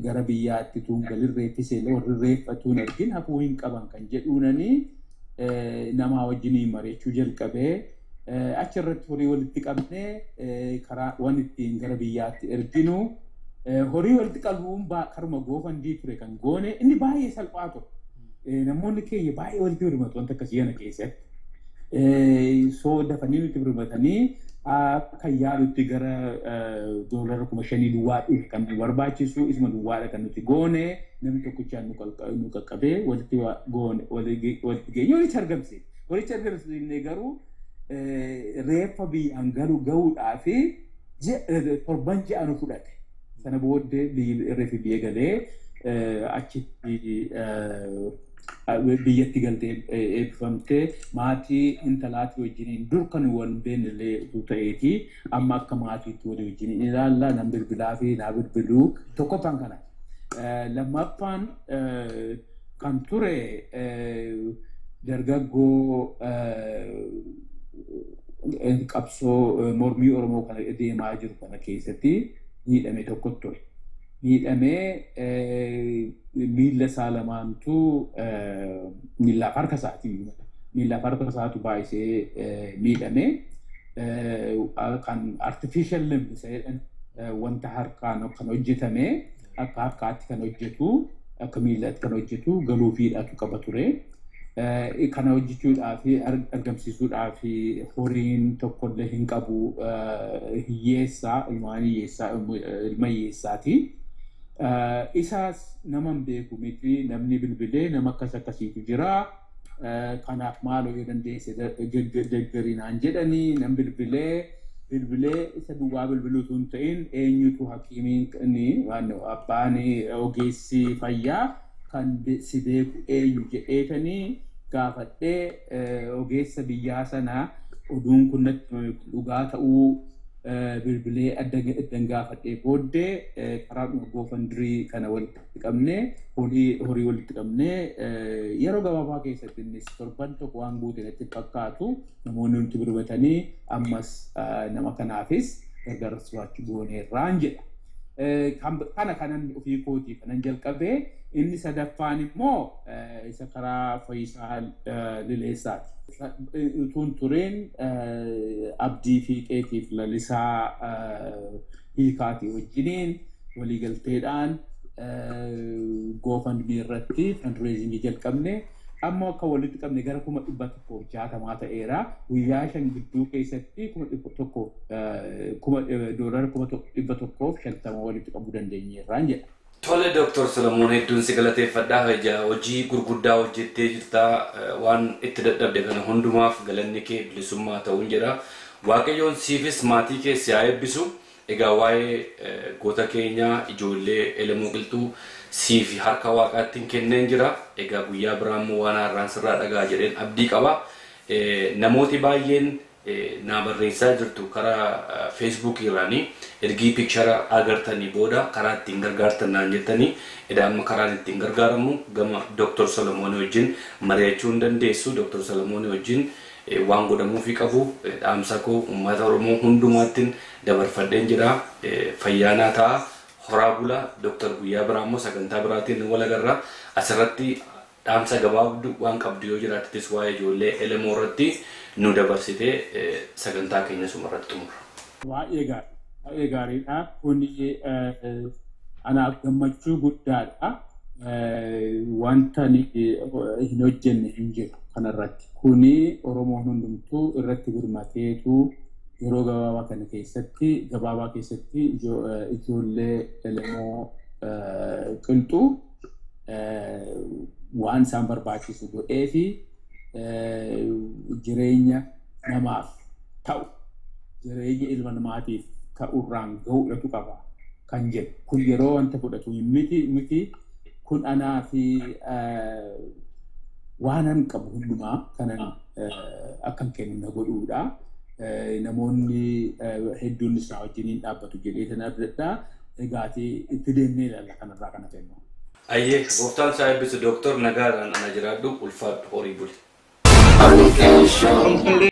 gara biyyaatti tuun galin reeffisee warri reeffatuun argin hafuu hin qaban kan jedhuunanii nama wajjiniin mari'achuu jalqabee achirratti horii walitti qabnee karaa waan ittiin gara biyyaatti erginu horii walitti qabuun karma goofandii ture kan goone inni baay'ee salphaa ture. Namoonni keenya baay'ee walitti birmatu wanta akkasii yana keessatti. So dafanii nuti birmatanii akka yaadutti gara $5,000 duwwaadhuuf kan nu barbaachisu isuma duwwaadha kan nuti goone namni tokkichaan nu qaqqabee walitti goone walitti geenye walitti argamsiise. Walitti argamsiisnee garuu reeffa biyyaan gahuudhaaf 7 ji'a nu fudhate. Sana booddee reeffi biyya galee achitti biyyatti galtee eebbifamtee maatii intalaatii wajjiniin dur kan wal beennillee ta'eeti amma akka maatiitti walii wajjiniin ilaalla nan bilbilaa fi naa bilbiluu tokkoffaan kana. Lammaffaan kan ture dargaggoo qabsoo mormii Oromoo kana deemaa jiru kana keessatti miidhame tokko ture. Miidhamee miilla isaa lamaantu miillaaf harka isaatu baay'isee miidhamee kan artificial limbs wanta harkaan kan hojjetame akka harkaatti kan hojjetu akka miillaatti kan hojjetu galuufiidhaatu qaba ture. Kana hojjechuudhaaf argamsiisuudhaaf horiin tokkollee hin qabu hiyyeessaa ilma hiyyeessaati. Isaas nama beeku miti namni bilbilee nama akkasiitu jira. Kanaaf maaloo yoo dandeesse deeggarinaan jedhanii nam bilbilee isa duwwaa bilbiluutu hin ta'in eenyutu hakiimiin abbaan ogeessi fayyaa kan si beeku eenyu jedheetanii gaafadhee ogeessa biyyaa sanaa oduun kun dhugaa ta'uu bilbilee addan gaafadhee booddee karaa goofandirii kana walitti qabnee horii walitti qabnee yeroo gabaabaa keessatti innis torban tokko waan guute natti fakkaatu namoonni nuti birmatanii ammas nama kanaafis gargaarsa gooneerraan jedha. Kanan ofii kootii kanan jalqabee inni sadaffaan immoo isa karaa Fayyisaa Lileessaati. Utuun tureen Abdii Fiiqeetiif Lalisaa Hiikaatii wajjiniin waliigalteedhaan GoFundMe irratti fundraising jalqabne amma akka walitti qabne gara $160 ta'eera. Guyyaa 5 gidduu keessatti $150 walitti qabuu dandeenyeerraan jedha.
Tole Dr. Solomoon hedduun si galateeffadhaa. Hojii gurguddaa hojjettee jirta waan itti dadhabde kana hundumaaf galanni kee bilisummaa ta'uun jedha. Waaqayyoon siifis maatii kee si haa eebbisu. Egaa waa'ee goota keenyaa ijoollee Elemuu Qilxuu siif harka waaqaattiin kenneen jira. Egaa guyyaa biraammoo waan har'aan sirraa dhagaa jedheen abdii qaba. Namooti baay'een naa barreessaa jirtu karaa Facebook irraanii ergii pikchara agartanii booda karaa ittiin gargaartan naan jettanii edaa amma karaan ittiin gargaaramu gama Dr. Solomoon wajjin mari'achuu hin dandeessu. Dr. Solomoon wajjin waan godhamuufi qabu dhaamsa koo uummata Oromoo hundumaattiin dabarfadheen jira. Fayyaanaa ta'a. Horaa bula. Dr. Guyyaa biraammoo sagantaa biraatiin wal agarra. Asirratti dhaamsa gabaabduu waan qabdu yoo jiraattis waa'ee ijoollee Elemuu irratti nu dabarsitee sagantaa keenya sumarratti xumurra.
Baay'ee gaariidha. Kuni anaaf gammachuu guddaadha. Wanta hin hojjenne hin jiru kanarratti. Kuni Oromoon hundumtuu irratti birmateetu yeroo gabaabaa keessatti ijoollee Elemuu Qilxuu waan isaan barbaachisu godhee fi jireenya namaaf ta'u jireenya ilma namaatiif ta'urraan ga'uudhatu qaba kan jedhu kun yeroo wanta fudhatu miti kun anaa fi waanan qabu hundumaa kanan akkan kennu na godhuudha namoonni hedduun isaa wajjiniin dhaabbatu jedhee tan adda egaati itti deemnee ilaalla kanarraa kana kennu.
Ayyee gooftaan isaa eebbisu Dooktor Nagaadhaan ana jiraadhu ulfaadhu horii buli.